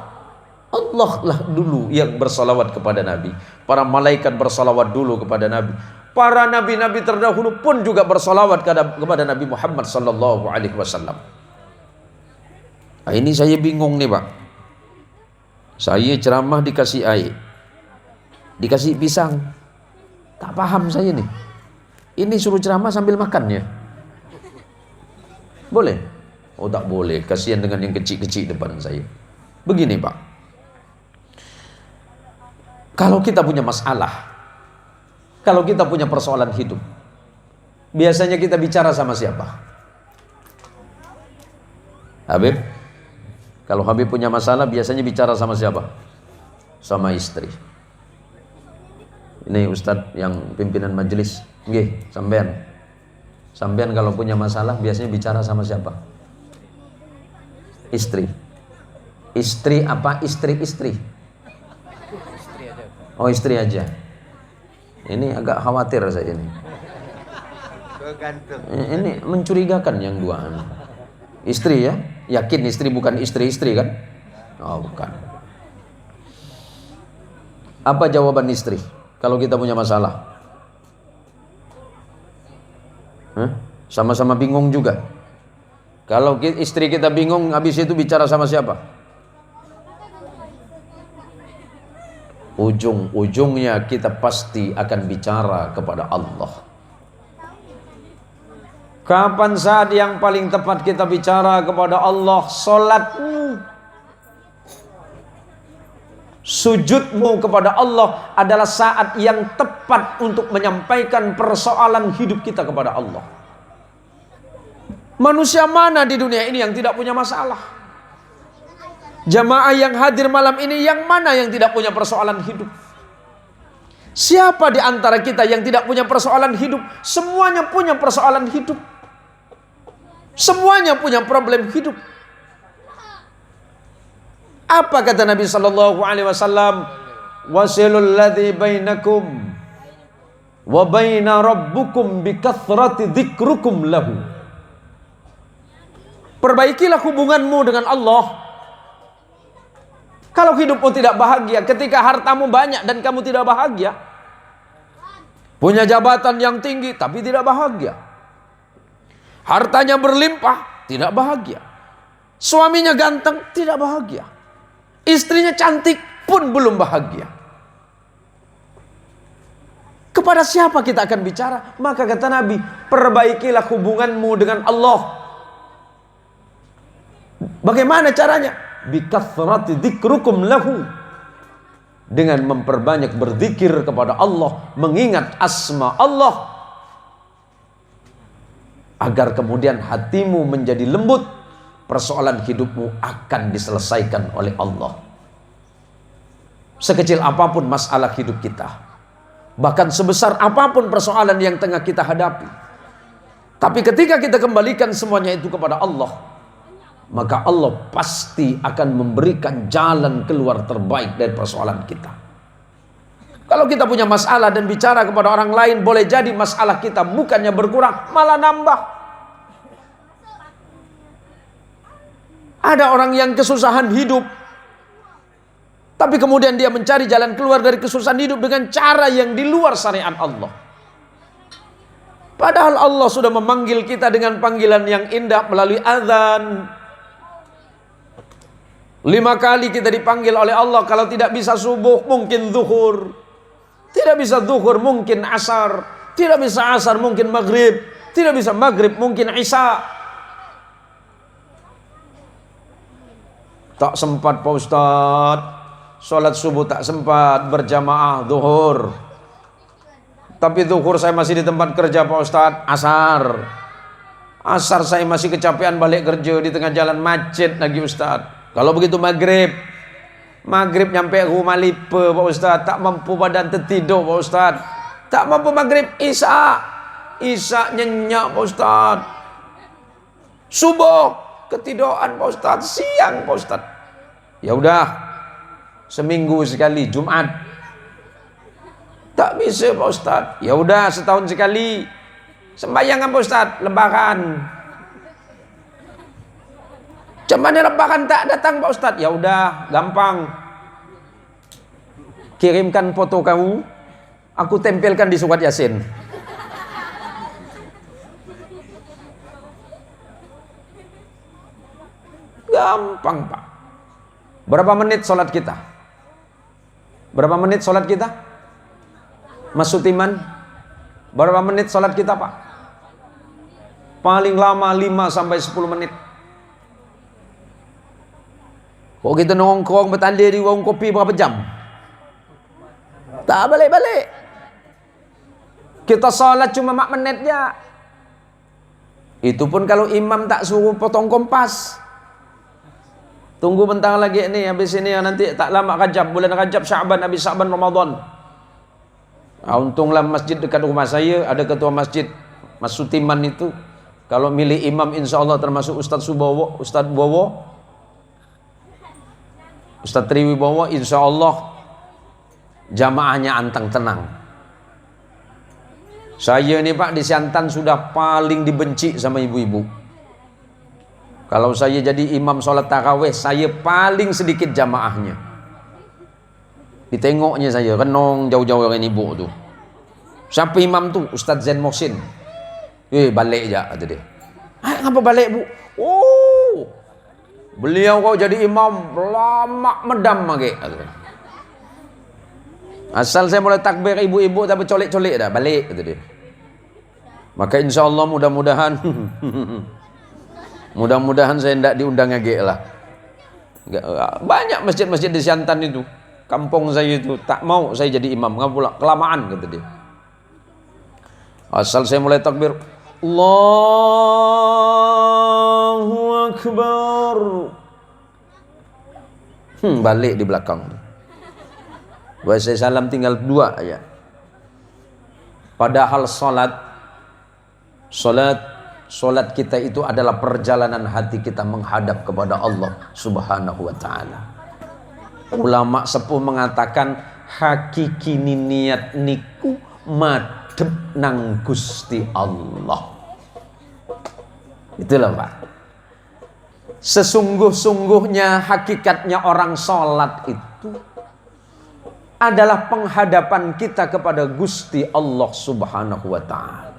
Allah lah dulu yang bersalawat kepada Nabi. Para malaikat bersalawat dulu kepada Nabi. Para nabi-nabi terdahulu pun juga bersalawat kepada Nabi Muhammad sallallahu alaihi wasallam. Nah, ini saya bingung nih, Pak. Saya ceramah dikasih air, dikasih pisang, tak paham saya nih. Ini suruh ceramah sambil makan ya? Boleh? Oh tak boleh, kasihan dengan yang kecil-kecil depan saya. Begini, Pak, kalau kita punya masalah, kalau kita punya persoalan hidup, biasanya kita bicara sama siapa? Habib? Kalau Habib punya masalah, biasanya bicara sama siapa? Sama istri. Ini Ustadz yang pimpinan majelis. Nggih, sampean. Sampean kalau punya masalah, biasanya bicara sama siapa? Istri. Istri apa? Istri-istri? Oh, istri aja. Ini agak khawatir saya ini. Ini mencurigakan yang dua. Istri ya? Yakin istri bukan istri-istri kan? Oh bukan. Apa jawaban istri kalau kita punya masalah? Sama-sama bingung juga. Kalau istri kita bingung, habis itu bicara sama siapa? Ujung-ujungnya kita pasti akan bicara kepada Allah. Kapan saat yang paling tepat kita bicara kepada Allah? Salatmu, sujudmu kepada Allah adalah saat yang tepat untuk menyampaikan persoalan hidup kita kepada Allah. Manusia mana di dunia ini yang tidak punya masalah? Jamaah yang hadir malam ini, yang mana yang tidak punya persoalan hidup? Siapa di antara kita yang tidak punya persoalan hidup? Semuanya punya persoalan hidup. Semuanya punya problem hidup. Apa kata Nabi sallallahu alaihi wasallam? Wasilul ladzi bainakum wa baina rabbukum bi kathrati dzikrukum lahu. Perbaikilah hubunganmu dengan Allah. Kalau hidupmu tidak bahagia, ketika hartamu banyak dan kamu tidak bahagia, punya jabatan yang tinggi tapi tidak bahagia, hartanya berlimpah, tidak bahagia, suaminya ganteng, tidak bahagia, istrinya cantik pun belum bahagia, kepada siapa kita akan bicara? Maka kata Nabi, perbaikilah hubunganmu dengan Allah. Bagaimana caranya? Bikathrati dzikrukum lahu, dengan memperbanyak berzikir kepada Allah, mengingat asma Allah, agar kemudian hatimu menjadi lembut, persoalan hidupmu akan diselesaikan oleh Allah. Sekecil apapun masalah hidup kita, bahkan sebesar apapun persoalan yang tengah kita hadapi, tapi ketika kita kembalikan semuanya itu kepada Allah, maka Allah pasti akan memberikan jalan keluar terbaik dari persoalan kita. Kalau kita punya masalah dan bicara kepada orang lain, boleh jadi masalah kita bukannya berkurang, malah nambah. Ada orang yang kesusahan hidup, tapi kemudian dia mencari jalan keluar dari kesusahan hidup dengan cara yang di luar syariat Allah. Padahal Allah sudah memanggil kita dengan panggilan yang indah melalui azan. 5 kali kita dipanggil oleh Allah. Kalau tidak bisa subuh, mungkin zuhur. Tidak bisa zuhur, mungkin asar. Tidak bisa asar, mungkin maghrib. Tidak bisa maghrib, mungkin isya. Tak sempat Pak Ustadz, sholat subuh tak sempat berjamaah zuhur. Tapi zuhur saya masih di tempat kerja Pak Ustadz. Asar saya masih kecapean balik kerja, di tengah jalan macet lagi Ustadz. Kalau begitu maghrib nyampe rumah lipa Pak Ustaz, tak mampu badan tertidur Pak Ustaz, tak mampu maghrib, isya nyenyak Pak Ustaz, subuh ketiduran Pak Ustaz, siang Pak Ustaz. Ya udah, seminggu sekali Jumat. Tak bisa Pak Ustaz. Ya udah, setahun sekali sembahyang Pak Ustaz, lebaran. Cuman lebaran tak datang Pak Ustaz. Ya udah, gampang. Kirimkan foto kamu, aku tempelkan di surat Yasin. Gampang Pak. Berapa menit sholat kita? Berapa menit sholat kita? Mas Sutiman, berapa menit sholat kita Pak? Paling lama 5 sampai 10 menit. Kok kita nongkrong bertanding di warung kopi berapa jam? Tak balik-balik. Kita salat cuma 4 menit ya. Itu pun kalau imam tak suruh potong kompas. Tunggu bentar lagi nih, habis ini nanti tak lama Rajab, bulan Rajab, Sya'ban, habis Sya'ban Ramadan. Untunglah masjid dekat rumah saya ada ketua masjid, Mas Sutiman itu. Kalau milih imam insya Allah termasuk Ustadz Subowo, Ustadz Bowo, Ustadz Triwibowo, insya Allah jamaahnya antang tenang. Saya ini Pak di Siantan sudah paling dibenci sama ibu-ibu. Kalau saya jadi imam sholat taraweh, saya paling sedikit jamaahnya. Ditengoknya saya, renong jauh-jauh dengan ibu tuh. Siapa imam tuh? Ustadz Zain Mohsin. Balik aja kata dia. Ngapa balik bu? Oh, beliau kau jadi imam lama medam lagi. Asal saya mulai takbir ibu-ibu tapi colek-colek dah balik kata dia. Maka insya Allah mudah-mudahan mudah-mudahan saya tidak diundang lagi lah. Banyak masjid-masjid di Siantan itu, kampung saya itu, tak mau saya jadi imam, nggak pula kelamaan kata dia. Asal saya mulai takbir, Allahu Akbar, balik di belakang. Bahasa salam tinggal 2 aja. Padahal Solat kita itu adalah perjalanan hati kita menghadap kepada Allah Subhanahu wa ta'ala. Ulama sepuh mengatakan hakiki niat niku madhep nang Gusti Allah. Itulah Pak. Sesungguh-sungguhnya hakikatnya orang solat itu adalah penghadapan kita kepada Gusti Allah Subhanahu wa ta'ala.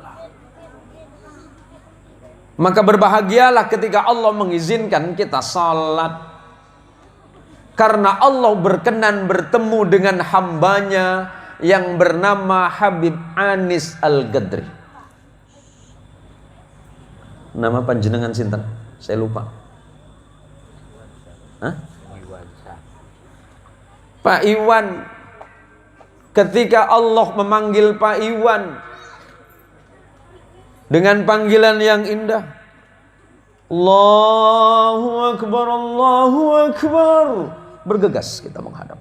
Maka berbahagialah ketika Allah mengizinkan kita salat, karena Allah berkenan bertemu dengan hambanya yang bernama Habib Anis Al-Gadri. Nama panjenengan sinten? Saya lupa. Hah? Pak Iwan. Ketika Allah memanggil Pak Iwan dengan panggilan yang indah, Allahu Akbar, Allahu Akbar, bergegas kita menghadap.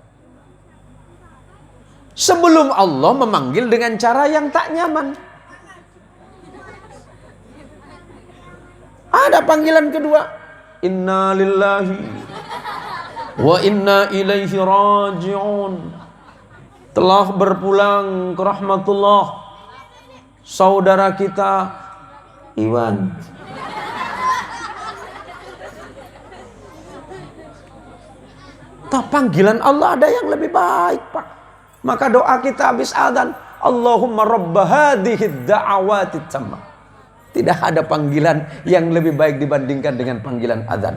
Sebelum Allah memanggil dengan cara yang tak nyaman, ada panggilan kedua, Inna lillahi wa inna ilaihi raji'un. Telah berpulang ke rahmatullah saudara kita Iwan. Panggilan Allah ada yang lebih baik Pak. Maka doa kita habis adzan, Allahumma rabba hadhihi da'awati tammah. Tidak ada panggilan yang lebih baik dibandingkan dengan panggilan adzan.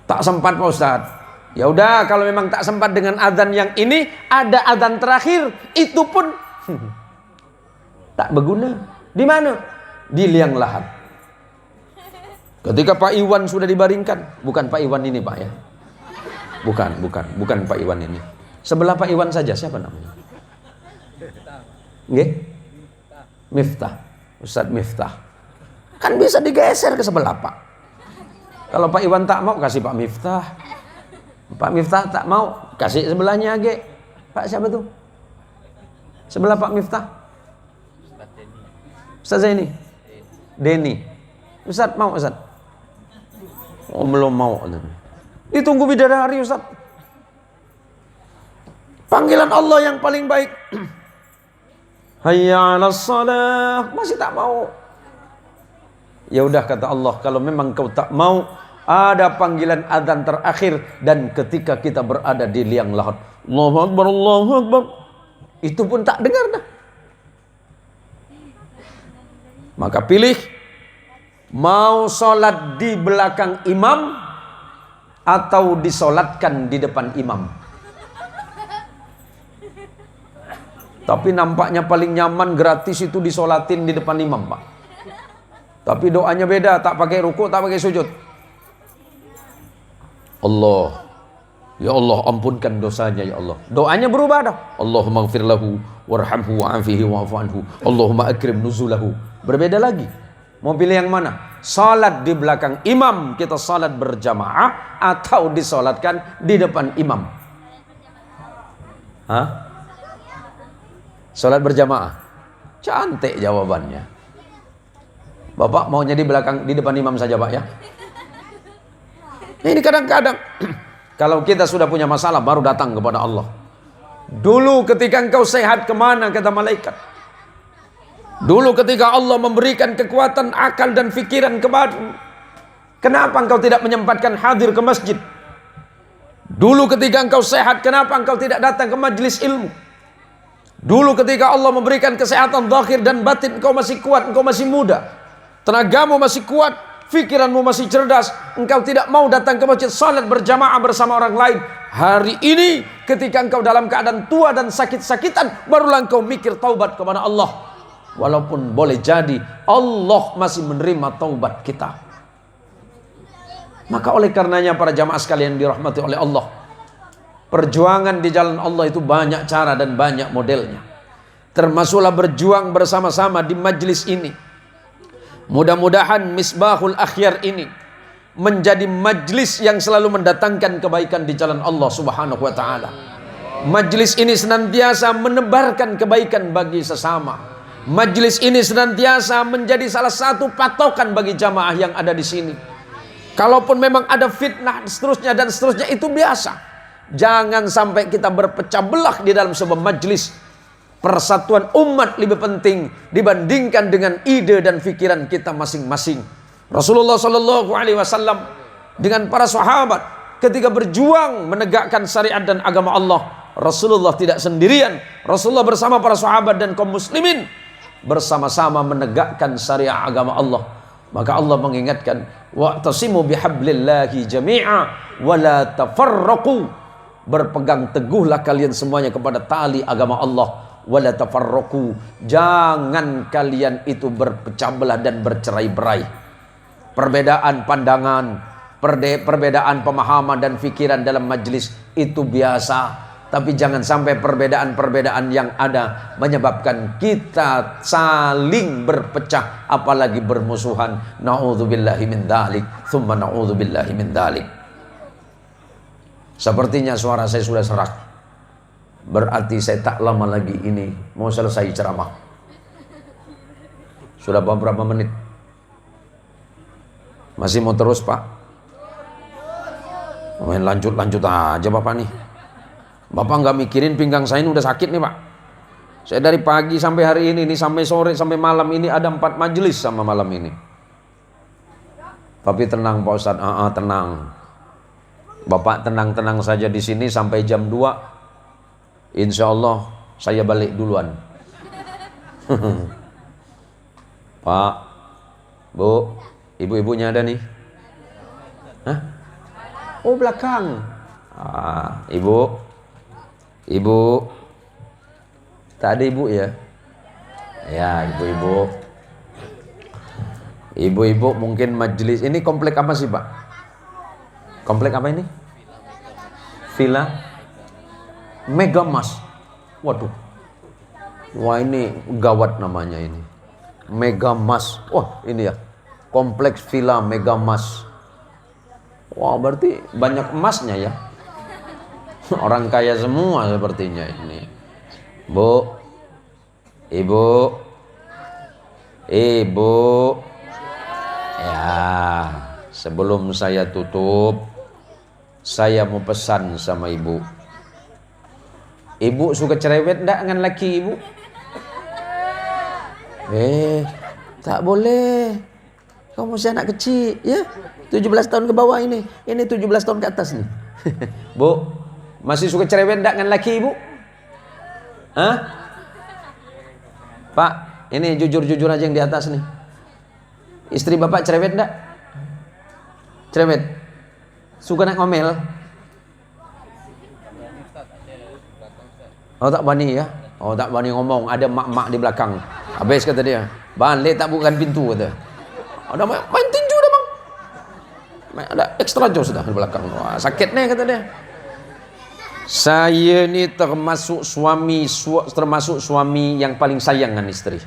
Tak sempat Pak Ustaz. Ya udah, kalau memang tak sempat dengan adzan yang ini, ada adzan terakhir, itu pun tak berguna. Di mana? Di liang lahat. Ketika Pak Iwan sudah dibaringkan, bukan Pak Iwan ini Pak ya. Bukan Pak Iwan ini. Sebelah Pak Iwan saja, siapa namanya? Nggih? Miftah. Ustadz Miftah. Kan bisa digeser ke sebelah Pak. Kalau Pak Iwan tak mau, kasih Pak Miftah. Pak Miftah tak mau, kasih sebelahnya Ge. Pak siapa tuh? Sebelah Pak Miftah. Ustaz ini. Denny. Ustaz mau Ustaz? Oh, belum mau. Ditunggu bidadari Ustaz. Panggilan Allah yang paling baik. Hayya 'alas shalah, masih tak mau. Ya udah kata Allah, kalau memang kau tak mau, ada panggilan adzan terakhir, dan ketika kita berada di liang lahat, Allahu Akbar, Allahu Akbar, itu pun tak dengar dah. Maka pilih, mau sholat di belakang imam atau disolatkan di depan imam. Tapi nampaknya paling nyaman gratis itu disolatin di depan imam Pak. Tapi doanya beda, tak pakai ruku, tak pakai sujud. Allah, ya Allah ampunkan dosanya ya Allah. Doanya berubah dah. Allahumma ighfir lahu warhamhu wa'afihi wa'fu anhu. Allahumma akrim nuzulahu. Berbeda lagi. Mau pilih yang mana? Salat di belakang imam, kita salat berjamaah, atau disolatkan di depan imam? Hah? Salat berjamaah. Cantik jawabannya. Bapak maunya di belakang, di depan imam saja Pak ya. Ini kadang-kadang kalau kita sudah punya masalah baru datang kepada Allah. Dulu ketika engkau sehat kemana kata malaikat? Dulu ketika Allah memberikan kekuatan akal dan fikiran kepadamu, kenapa engkau tidak menyempatkan hadir ke masjid? Dulu ketika engkau sehat, kenapa engkau tidak datang ke majelis ilmu? Dulu ketika Allah memberikan kesehatan zahir dan batin, engkau masih kuat, engkau masih muda, tenagamu masih kuat, pikiranmu masih cerdas, engkau tidak mau datang ke masjid salat berjamaah bersama orang lain. Hari ini ketika engkau dalam keadaan tua dan sakit-sakitan, barulah engkau mikir taubat kepada Allah. Walaupun boleh jadi Allah masih menerima taubat kita. Maka oleh karenanya para jamaah sekalian dirahmati oleh Allah, perjuangan di jalan Allah itu banyak cara dan banyak modelnya. Termasuklah berjuang bersama-sama di majlis ini. Mudah-mudahan Misbahul Akhyar ini menjadi majlis yang selalu mendatangkan kebaikan di jalan Allah Subhanahu wa taala. Majlis ini senantiasa menebarkan kebaikan bagi sesama. Majlis ini senantiasa menjadi salah satu patokan bagi jamaah yang ada di sini. Kalaupun memang ada fitnah seterusnya dan seterusnya, itu biasa. Jangan sampai kita berpecah belah di dalam sebuah majlis. Persatuan umat lebih penting dibandingkan dengan ide dan pikiran kita masing-masing. Rasulullah Shallallahu Alaihi Wasallam dengan para sahabat ketika berjuang menegakkan syariat dan agama Allah, Rasulullah tidak sendirian. Rasulullah bersama para sahabat dan kaum muslimin bersama-sama menegakkan syariat agama Allah. Maka Allah mengingatkan, wa'tasimu bihablillahi jami'a wa la tafarraqu. Berpegang teguhlah kalian semuanya kepada tali agama Allah, wa la tafarraqu. Jangan kalian itu berpecah belah dan bercerai-berai. Perbedaan pandangan, perbedaan pemahaman dan pikiran dalam majlis itu biasa. Tapi jangan sampai perbedaan-perbedaan yang ada menyebabkan kita saling berpecah, apalagi bermusuhan. Na'udzubillahi min dzalik, tsumma na'udzubillahi min dzalik. Sepertinya suara saya sudah serak. Berarti saya tak lama lagi ini mau selesai ceramah. Sudah beberapa menit. Masih mau terus, Pak? Main lanjut-lanjut aja Bapak nih. Bapak nggak mikirin pinggang saya ini udah sakit nih Pak. Saya dari pagi sampai hari ini sampai sore sampai malam ini ada 4 majelis sama malam ini. Tapi tenang Pak Ustadz, tenang. Bapak tenang-tenang saja di sini sampai jam 2. Insya Allah saya balik duluan. Pak, Bu, ibu-ibunya ada nih? Hah? Oh belakang. Ibu, tak ada ibu ya? Ya, ibu-ibu. Ibu-ibu mungkin majelis ini komplek apa sih Pak? Komplek apa ini? Villa Megamas. Waduh. Wah ini gawat namanya ini. Megamas. Wah ini ya. Kompleks Villa Megamas. Wah berarti banyak emasnya ya. Orang kaya semua sepertinya ini. Bu, ibu. Ya, sebelum saya tutup, saya mau pesan sama ibu. Ibu suka cerewet enggak dengan laki ibu? Tak boleh. Kamu masih anak kecil, ya? 17 tahun ke bawah ini. Ini 17 tahun ke atas nih. Bu, masih suka cerewet enggak dengan laki ibu? Hah? Pak, ini jujur-jujur aja yang di atas nih. Istri Bapak cerewet enggak? Cerewet? Suka nak ngomel? Oh tak berani ya? Oh tak berani ngomong, ada mak-mak di belakang. Habis kata dia, balik tak bukan pintu kata. Ada main tinju dah bang. Ada extra jos dah di belakang. Wah, sakit nih kata dia. Saya ni termasuk suami yang paling sayang dengan istri.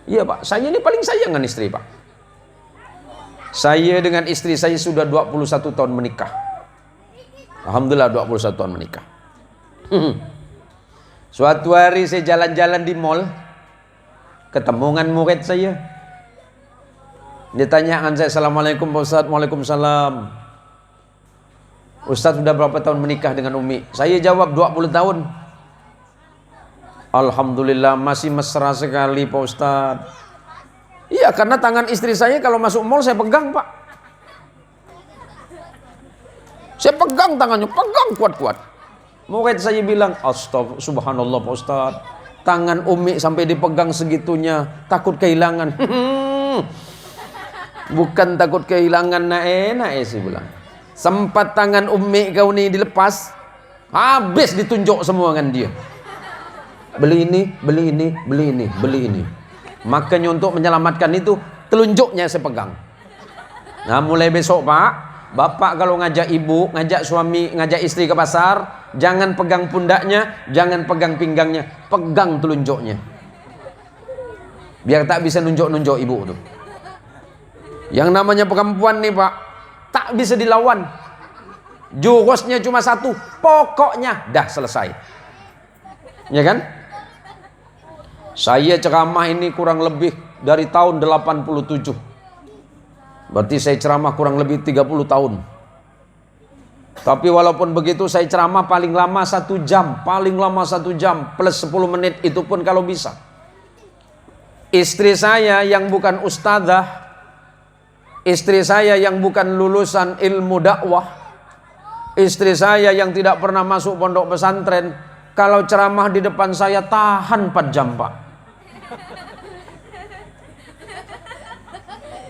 Iya Pak, saya ini paling sayang dengan istri Pak. Saya dengan istri saya sudah 21 tahun menikah. Alhamdulillah 21 tahun menikah. Suatu hari saya jalan-jalan di mall, ketemu dengan murid saya. Dia tanyakan saya, Assalamualaikum Pak Ustadz. Waalaikumsalam. Ustadz sudah berapa tahun menikah dengan Umi? Saya jawab 20 tahun. Alhamdulillah masih mesra sekali Pak Ustadz. Iya karena tangan istri saya kalau masuk mall saya pegang Pak. Saya pegang tangannya, pegang kuat-kuat. Murid saya bilang, astagfirullah, subhanallah Pak Ustaz, tangan Umi sampai dipegang segitunya, takut kehilangan. Bukan takut kehilangan, naik sih bilang. Sempat tangan Umi kau nih dilepas, habis ditunjuk semua dengan dia. Beli ini, beli ini, beli ini, beli ini. Makanya untuk menyelamatkan itu, telunjuknya saya pegang. Nah, mulai besok Pak, Bapak kalau ngajak ibu, ngajak suami, ngajak istri ke pasar, jangan pegang pundaknya, jangan pegang pinggangnya, pegang telunjuknya. Biar tak bisa nunjuk-nunjuk ibu tuh. Yang namanya perempuan nih Pak, tak bisa dilawan. Jurusnya cuma satu, pokoknya dah selesai. Ya kan? Saya ceramah ini kurang lebih dari tahun 87. Berarti saya ceramah kurang lebih 30 tahun. Tapi walaupun begitu saya ceramah paling lama 1 jam. Paling lama 1 jam plus 10 menit, itu pun kalau bisa. Istri saya yang bukan ustadzah, istri saya yang bukan lulusan ilmu dakwah, istri saya yang tidak pernah masuk pondok pesantren, kalau ceramah di depan saya tahan 4 jam Pak.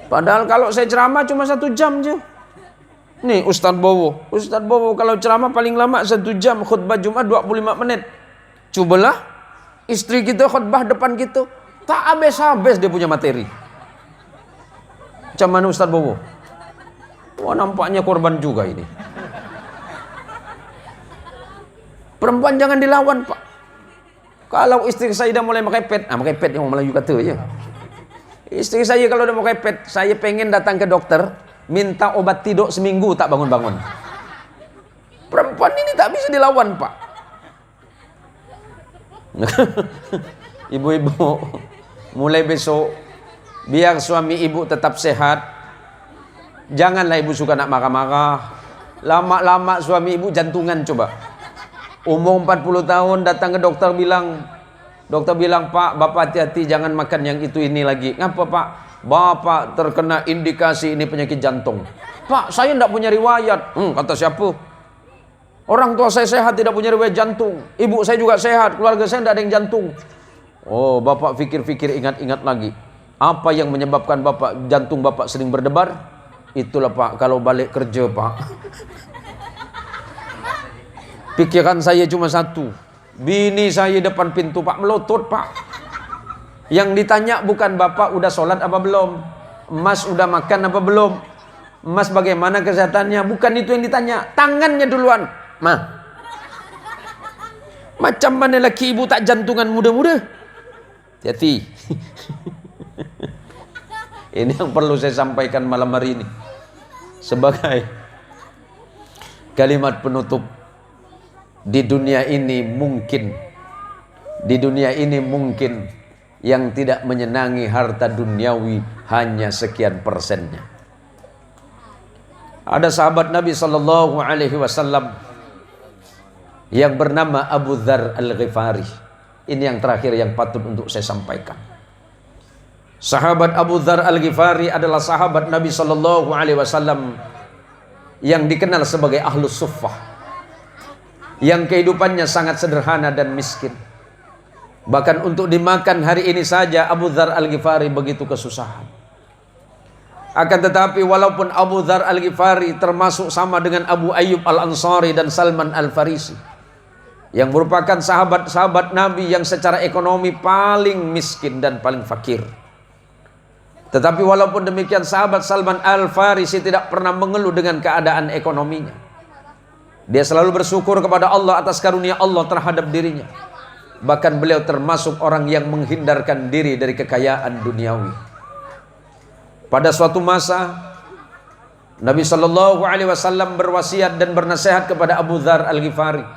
Padahal kalau saya ceramah cuma 1 jam aja. Nih Ustadz Bowo kalau ceramah paling lama 1 jam, khutbah Jumat 25 menit. Cobalah istri kita khutbah depan kita, tak habis-habis dia punya materi. Macam mana Ustadz Bowo? Wah, nampaknya korban juga ini. Perempuan jangan dilawan Pak. Kalau istri saya dah mulai merepet, merepet yang Melayu kata ya. Istri saya kalau udah mau kepet, saya pengen datang ke dokter, minta obat tidur seminggu tak bangun-bangun. Perempuan ini tak bisa dilawan Pak. Ibu-ibu, mulai besok, biar suami ibu tetap sehat, janganlah ibu suka nak marah-marah. Lama-lama suami ibu jantungan coba. Umur 40 tahun datang ke dokter bilang, Pak, Bapak hati-hati jangan makan yang itu ini lagi. Ngapa Pak? Bapak terkena indikasi ini penyakit jantung. Pak, saya tidak punya riwayat. Kata siapa? Orang tua saya sehat, tidak punya riwayat jantung. Ibu saya juga sehat, keluarga saya tidak ada yang jantung. Oh, Bapak fikir-fikir, ingat-ingat lagi. Apa yang menyebabkan Bapak jantung Bapak sering berdebar? Itulah Pak, kalau balik kerja Pak. Pikiran saya cuma satu. Bini saya depan pintu Pak, melotot Pak. Yang ditanya bukan Bapak udah sholat apa belum, Mas udah makan apa belum, Mas bagaimana kesehatannya, bukan itu yang ditanya. Tangannya duluan. Mah, macam mana laki ibu tak jantungan muda-muda? Hati-hati. Ini yang perlu saya sampaikan malam hari ini sebagai kalimat penutup. Di dunia ini mungkin yang tidak menyenangi harta duniawi hanya sekian persennya. Ada sahabat Nabi sallallahu alaihi wasallam yang bernama Abu Dzar Al-Ghifari. Ini yang terakhir yang patut untuk saya sampaikan. Sahabat Abu Dzar Al-Ghifari adalah sahabat Nabi sallallahu alaihi wasallam yang dikenal sebagai Ahlus Suffah, yang kehidupannya sangat sederhana dan miskin. Bahkan untuk dimakan hari ini saja Abu Dzar Al-Ghifari begitu kesusahan. Akan tetapi walaupun Abu Dzar Al-Ghifari termasuk sama dengan Abu Ayyub Al-Ansari dan Salman Al-Farisi, yang merupakan sahabat-sahabat Nabi yang secara ekonomi paling miskin dan paling fakir, tetapi walaupun demikian sahabat Salman Al-Farisi tidak pernah mengeluh dengan keadaan ekonominya. Dia selalu bersyukur kepada Allah atas karunia Allah terhadap dirinya. Bahkan beliau termasuk orang yang menghindarkan diri dari kekayaan duniawi. Pada suatu masa Nabi sallallahu alaihi wasallam berwasiat dan bernasihat kepada Abu Dzar Al-Ghifari.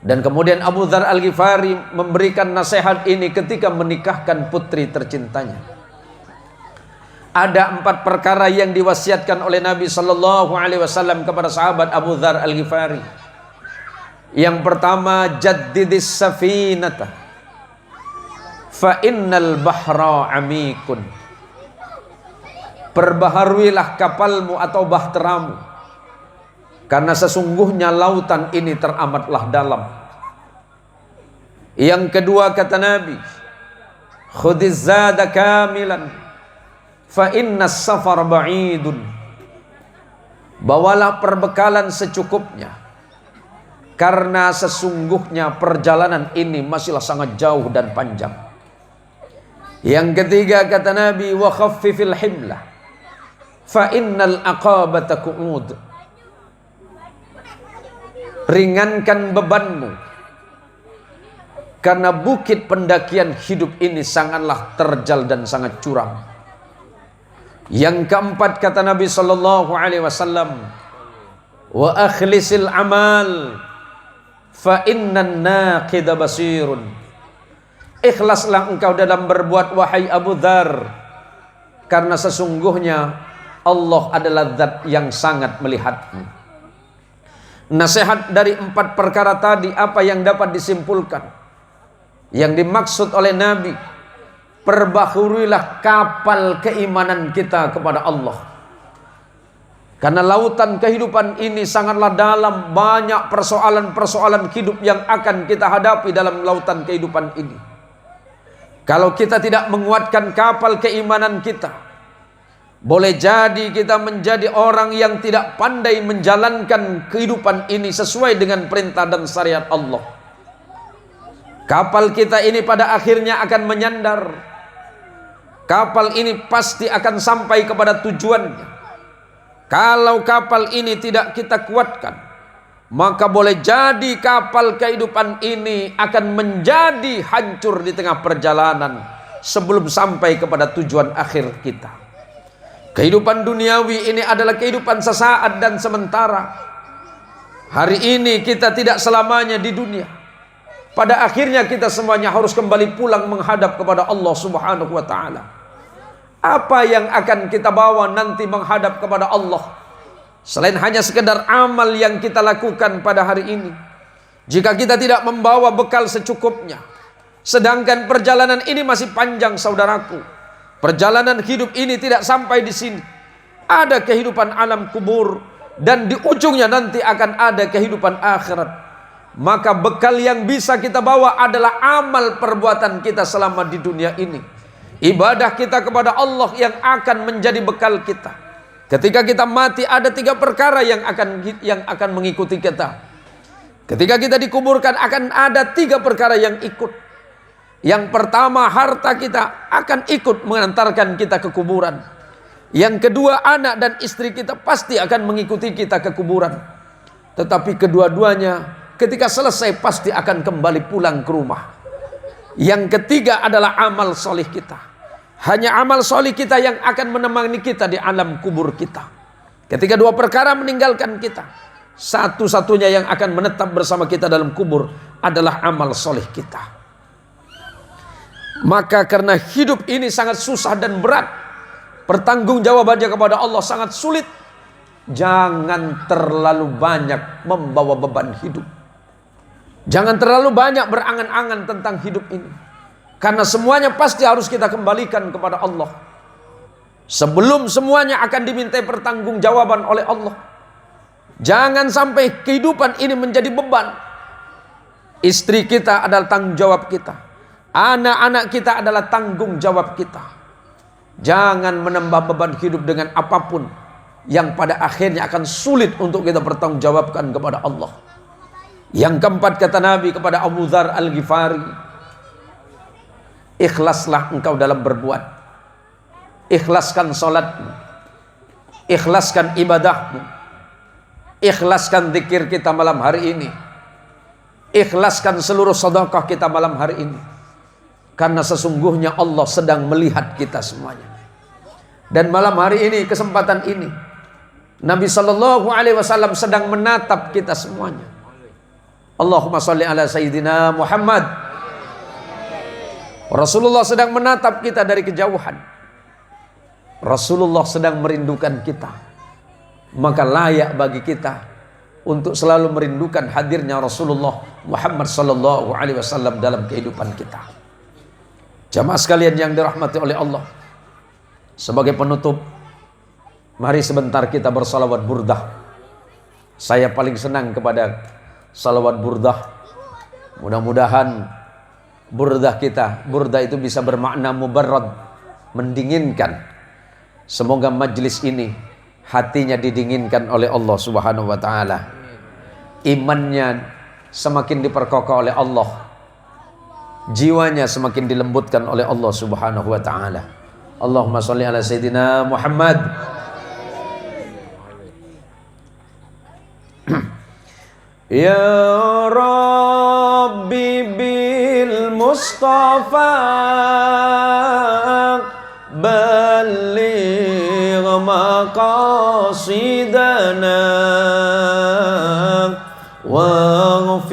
Dan kemudian Abu Dzar Al-Ghifari memberikan nasihat ini ketika menikahkan putri tercintanya. Ada 4 perkara yang diwasiatkan oleh Nabi sallallahu alaihi wasallam kepada sahabat Abu Dzar Al-Ghifari. Yang pertama, jaddidis safinata fa innal bahra amikun. Perbaharuilah kapalmu atau bahteramu, Karena sesungguhnya lautan ini teramatlah dalam. Yang kedua kata Nabi, khudhiz zada kamilan fa innas safar ba'idun. Bawalah perbekalan secukupnya, karena sesungguhnya perjalanan ini masihlah sangat jauh dan panjang. Yang ketiga kata Nabi, wa khaffifil himlah fa innal aqabata qu'ud. Ringankan bebanmu, karena bukit pendakian hidup ini sangatlah terjal dan sangat curam. Yang keempat kata Nabi sallallahu alaihi wasallam, wa akhlisil amal fa innan naqida basirun. Ikhlaslah engkau dalam berbuat wahai Abu Dzar, karena sesungguhnya Allah adalah zat yang sangat melihatmu. Nasihat dari 4 perkara tadi, apa yang dapat disimpulkan? Yang dimaksud oleh Nabi, perbaharuilah kapal keimanan kita kepada Allah. Karena lautan kehidupan ini sangatlah dalam, banyak persoalan-persoalan hidup yang akan kita hadapi dalam lautan kehidupan ini. Kalau kita tidak menguatkan kapal keimanan kita, boleh jadi kita menjadi orang yang tidak pandai menjalankan kehidupan ini sesuai dengan perintah dan syariat Allah. Kapal kita ini pada akhirnya akan menyandar. Kapal ini pasti akan sampai kepada tujuannya. Kalau kapal ini tidak kita kuatkan, maka boleh jadi kapal kehidupan ini akan menjadi hancur di tengah perjalanan sebelum sampai kepada tujuan akhir kita. Kehidupan duniawi ini adalah kehidupan sesaat dan sementara. Hari ini kita tidak selamanya di dunia. Pada akhirnya kita semuanya harus kembali pulang menghadap kepada Allah Subhanahu wa ta'ala. Apa yang akan kita bawa nanti menghadap kepada Allah, selain hanya sekedar amal yang kita lakukan pada hari ini? Jika kita tidak membawa bekal secukupnya, sedangkan perjalanan ini masih panjang saudaraku, perjalanan hidup ini tidak sampai di sini. Ada kehidupan alam kubur, dan di ujungnya nanti akan ada kehidupan akhirat. Maka bekal yang bisa kita bawa adalah amal perbuatan kita selama di dunia ini. Ibadah kita kepada Allah yang akan menjadi bekal kita. Ketika kita mati, ada 3 perkara yang akan mengikuti kita. Ketika kita dikuburkan, akan ada 3 perkara yang ikut. Yang pertama, harta kita akan ikut mengantarkan kita ke kuburan. Yang kedua, anak dan istri kita pasti akan mengikuti kita ke kuburan. Tetapi kedua-duanya ketika selesai pasti akan kembali pulang ke rumah. Yang ketiga adalah amal soleh kita. Hanya amal soleh kita yang akan menemani kita di alam kubur kita. Ketika 2 perkara meninggalkan kita, satu-satunya yang akan menetap bersama kita dalam kubur adalah amal soleh kita. Maka karena hidup ini sangat susah dan berat, pertanggungjawabannya kepada Allah sangat sulit, jangan terlalu banyak membawa beban hidup. Jangan terlalu banyak berangan-angan tentang hidup ini, karena semuanya pasti harus kita kembalikan kepada Allah. Sebelum semuanya akan dimintai pertanggungjawaban oleh Allah. Jangan sampai kehidupan ini menjadi beban. Istri kita adalah tanggung jawab kita, anak-anak kita adalah tanggung jawab kita. Jangan menambah beban hidup dengan apapun yang pada akhirnya akan sulit untuk kita bertanggungjawabkan kepada Allah. Yang keempat kata Nabi kepada Abu Dzar Al-Ghifari, ikhlaslah engkau dalam berbuat. Ikhlaskan salatmu, ikhlaskan ibadahmu, ikhlaskan zikir kita malam hari ini, ikhlaskan seluruh sedekah kita malam hari ini. Karena sesungguhnya Allah sedang melihat kita semuanya. Dan malam hari ini, kesempatan ini, Nabi Sallallahu Alaihi Wasallam sedang menatap kita semuanya. Allahumma salli ala Sayyidina Muhammad. Rasulullah sedang menatap kita dari kejauhan. Rasulullah sedang merindukan kita. Maka layak bagi kita untuk selalu merindukan hadirnya Rasulullah Muhammad Sallallahu Alaihi Wasallam dalam kehidupan kita. Jamaah sekalian yang dirahmati oleh Allah, sebagai penutup, mari sebentar kita bersalawat burdah. Saya paling senang kepada salawat burdah. Mudah-mudahan burdah itu bisa bermakna mubarrad, mendinginkan. Semoga majlis ini hatinya didinginkan oleh Allah Subhanahu wa taala. Imannya semakin diperkokoh oleh Allah. Jiwanya semakin dilembutkan oleh Allah Subhanahu wa taala. Allahumma shalli ala sayyidina Muhammad. Ya Rabbi bil Mustafa balligh maqasidana waghfir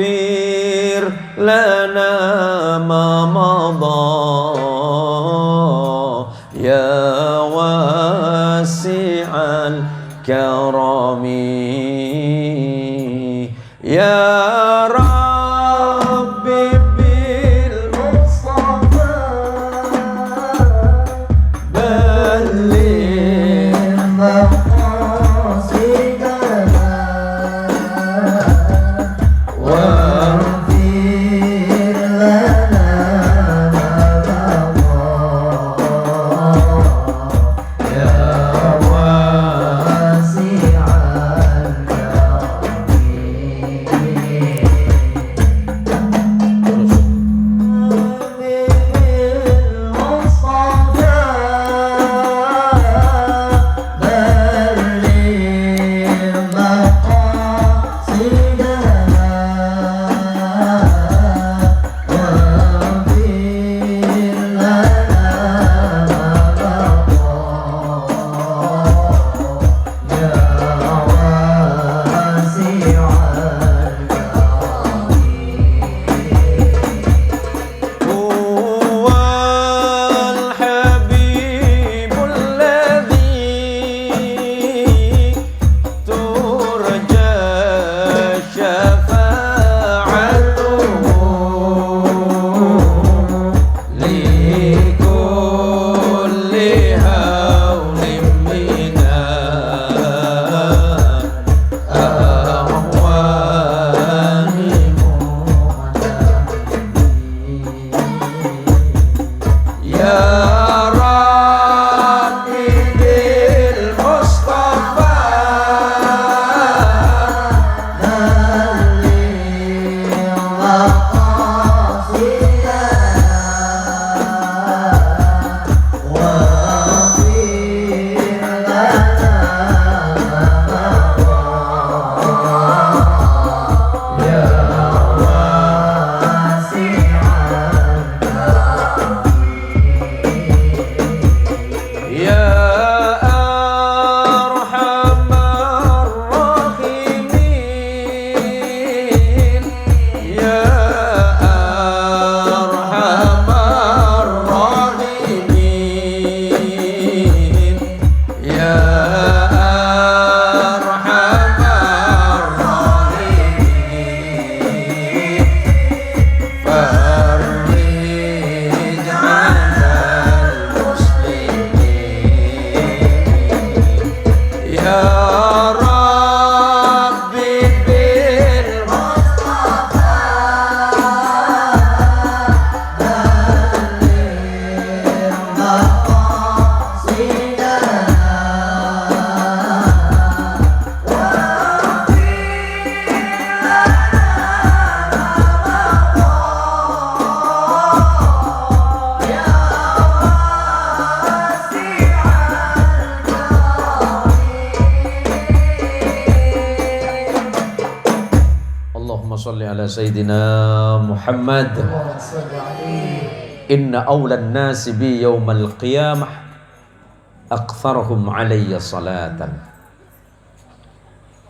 lana ma madha ya wasi'al karami ya Rabbi bil Mustafa balligh maqasidana waghfir lana ma madha ya wasi'al sholli ala sayyidina Muhammad. Inna awlan nasi bi yawmal qiyamah aktsaruhum alayya salatan.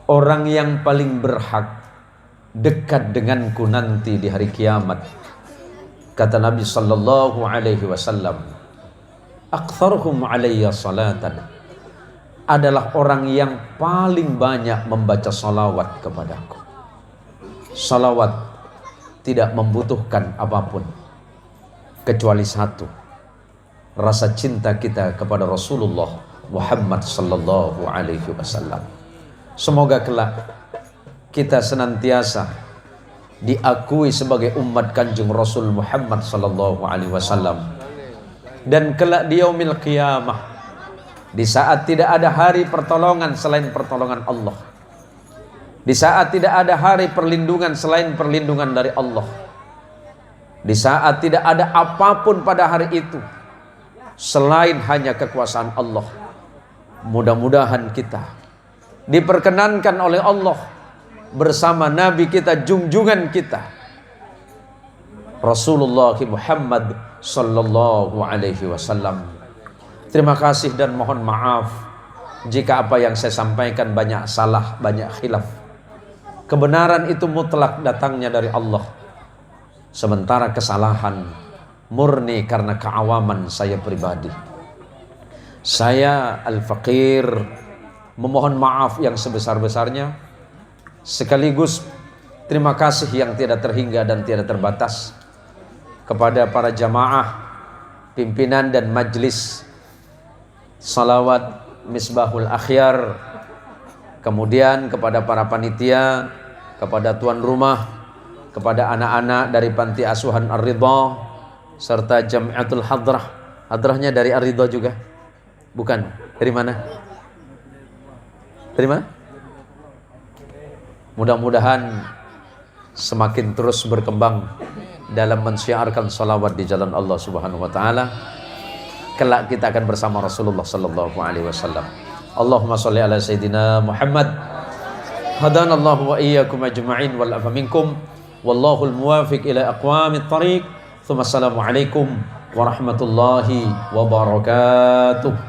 Orang yang paling berhak dekat denganku nanti di hari kiamat, kata Nabi sallallahu alaihi wasallam, aktsaruhum alayya salatan, adalah orang yang paling banyak membaca salawat kepadaku. Salawat tidak membutuhkan apapun kecuali satu, rasa cinta kita kepada Rasulullah Muhammad sallallahu alaihi wasallam. Semoga kelak kita senantiasa diakui sebagai umat Kanjeng Rasul Muhammad sallallahu alaihi wasallam. Dan kelak di yaumil qiyamah, di saat tidak ada hari pertolongan selain pertolongan Allah, di saat tidak ada hari perlindungan selain perlindungan dari Allah, di saat tidak ada apapun pada hari itu selain hanya kekuasaan Allah, mudah-mudahan kita diperkenankan oleh Allah bersama Nabi kita, junjungan kita Rasulullah Muhammad sallallahu alaihi wasallam. Terima kasih dan mohon maaf jika apa yang saya sampaikan banyak salah, banyak khilaf. Kebenaran itu mutlak datangnya dari Allah, sementara kesalahan murni karena keawaman saya pribadi. Saya Al-Faqir memohon maaf yang sebesar-besarnya, sekaligus terima kasih yang tidak terhingga dan tidak terbatas kepada para jamaah, pimpinan dan majlis salawat Misbahul Akhyar, kemudian kepada para panitia, kepada tuan rumah, kepada anak-anak dari Panti Asuhan Ar-Ridha, serta Jamiatul Hadrah. Hadrahnya dari Ar-Ridha juga? Bukan. Dari mana? Dari mana? Mudah-mudahan semakin terus berkembang dalam mensyiarkan salawat di jalan Allah Subhanahu wa taala. Kelak kita akan bersama Rasulullah sallallahu alaihi wasallam. Allahumma shalli ala sayidina Muhammad. Hadanallahu wa iyyakum ajma'in wal afa minkum wallahu al-muwafiq ila aqwamit thariq. Tsumma assalamu alaikum warahmatullahi wabarakatuh.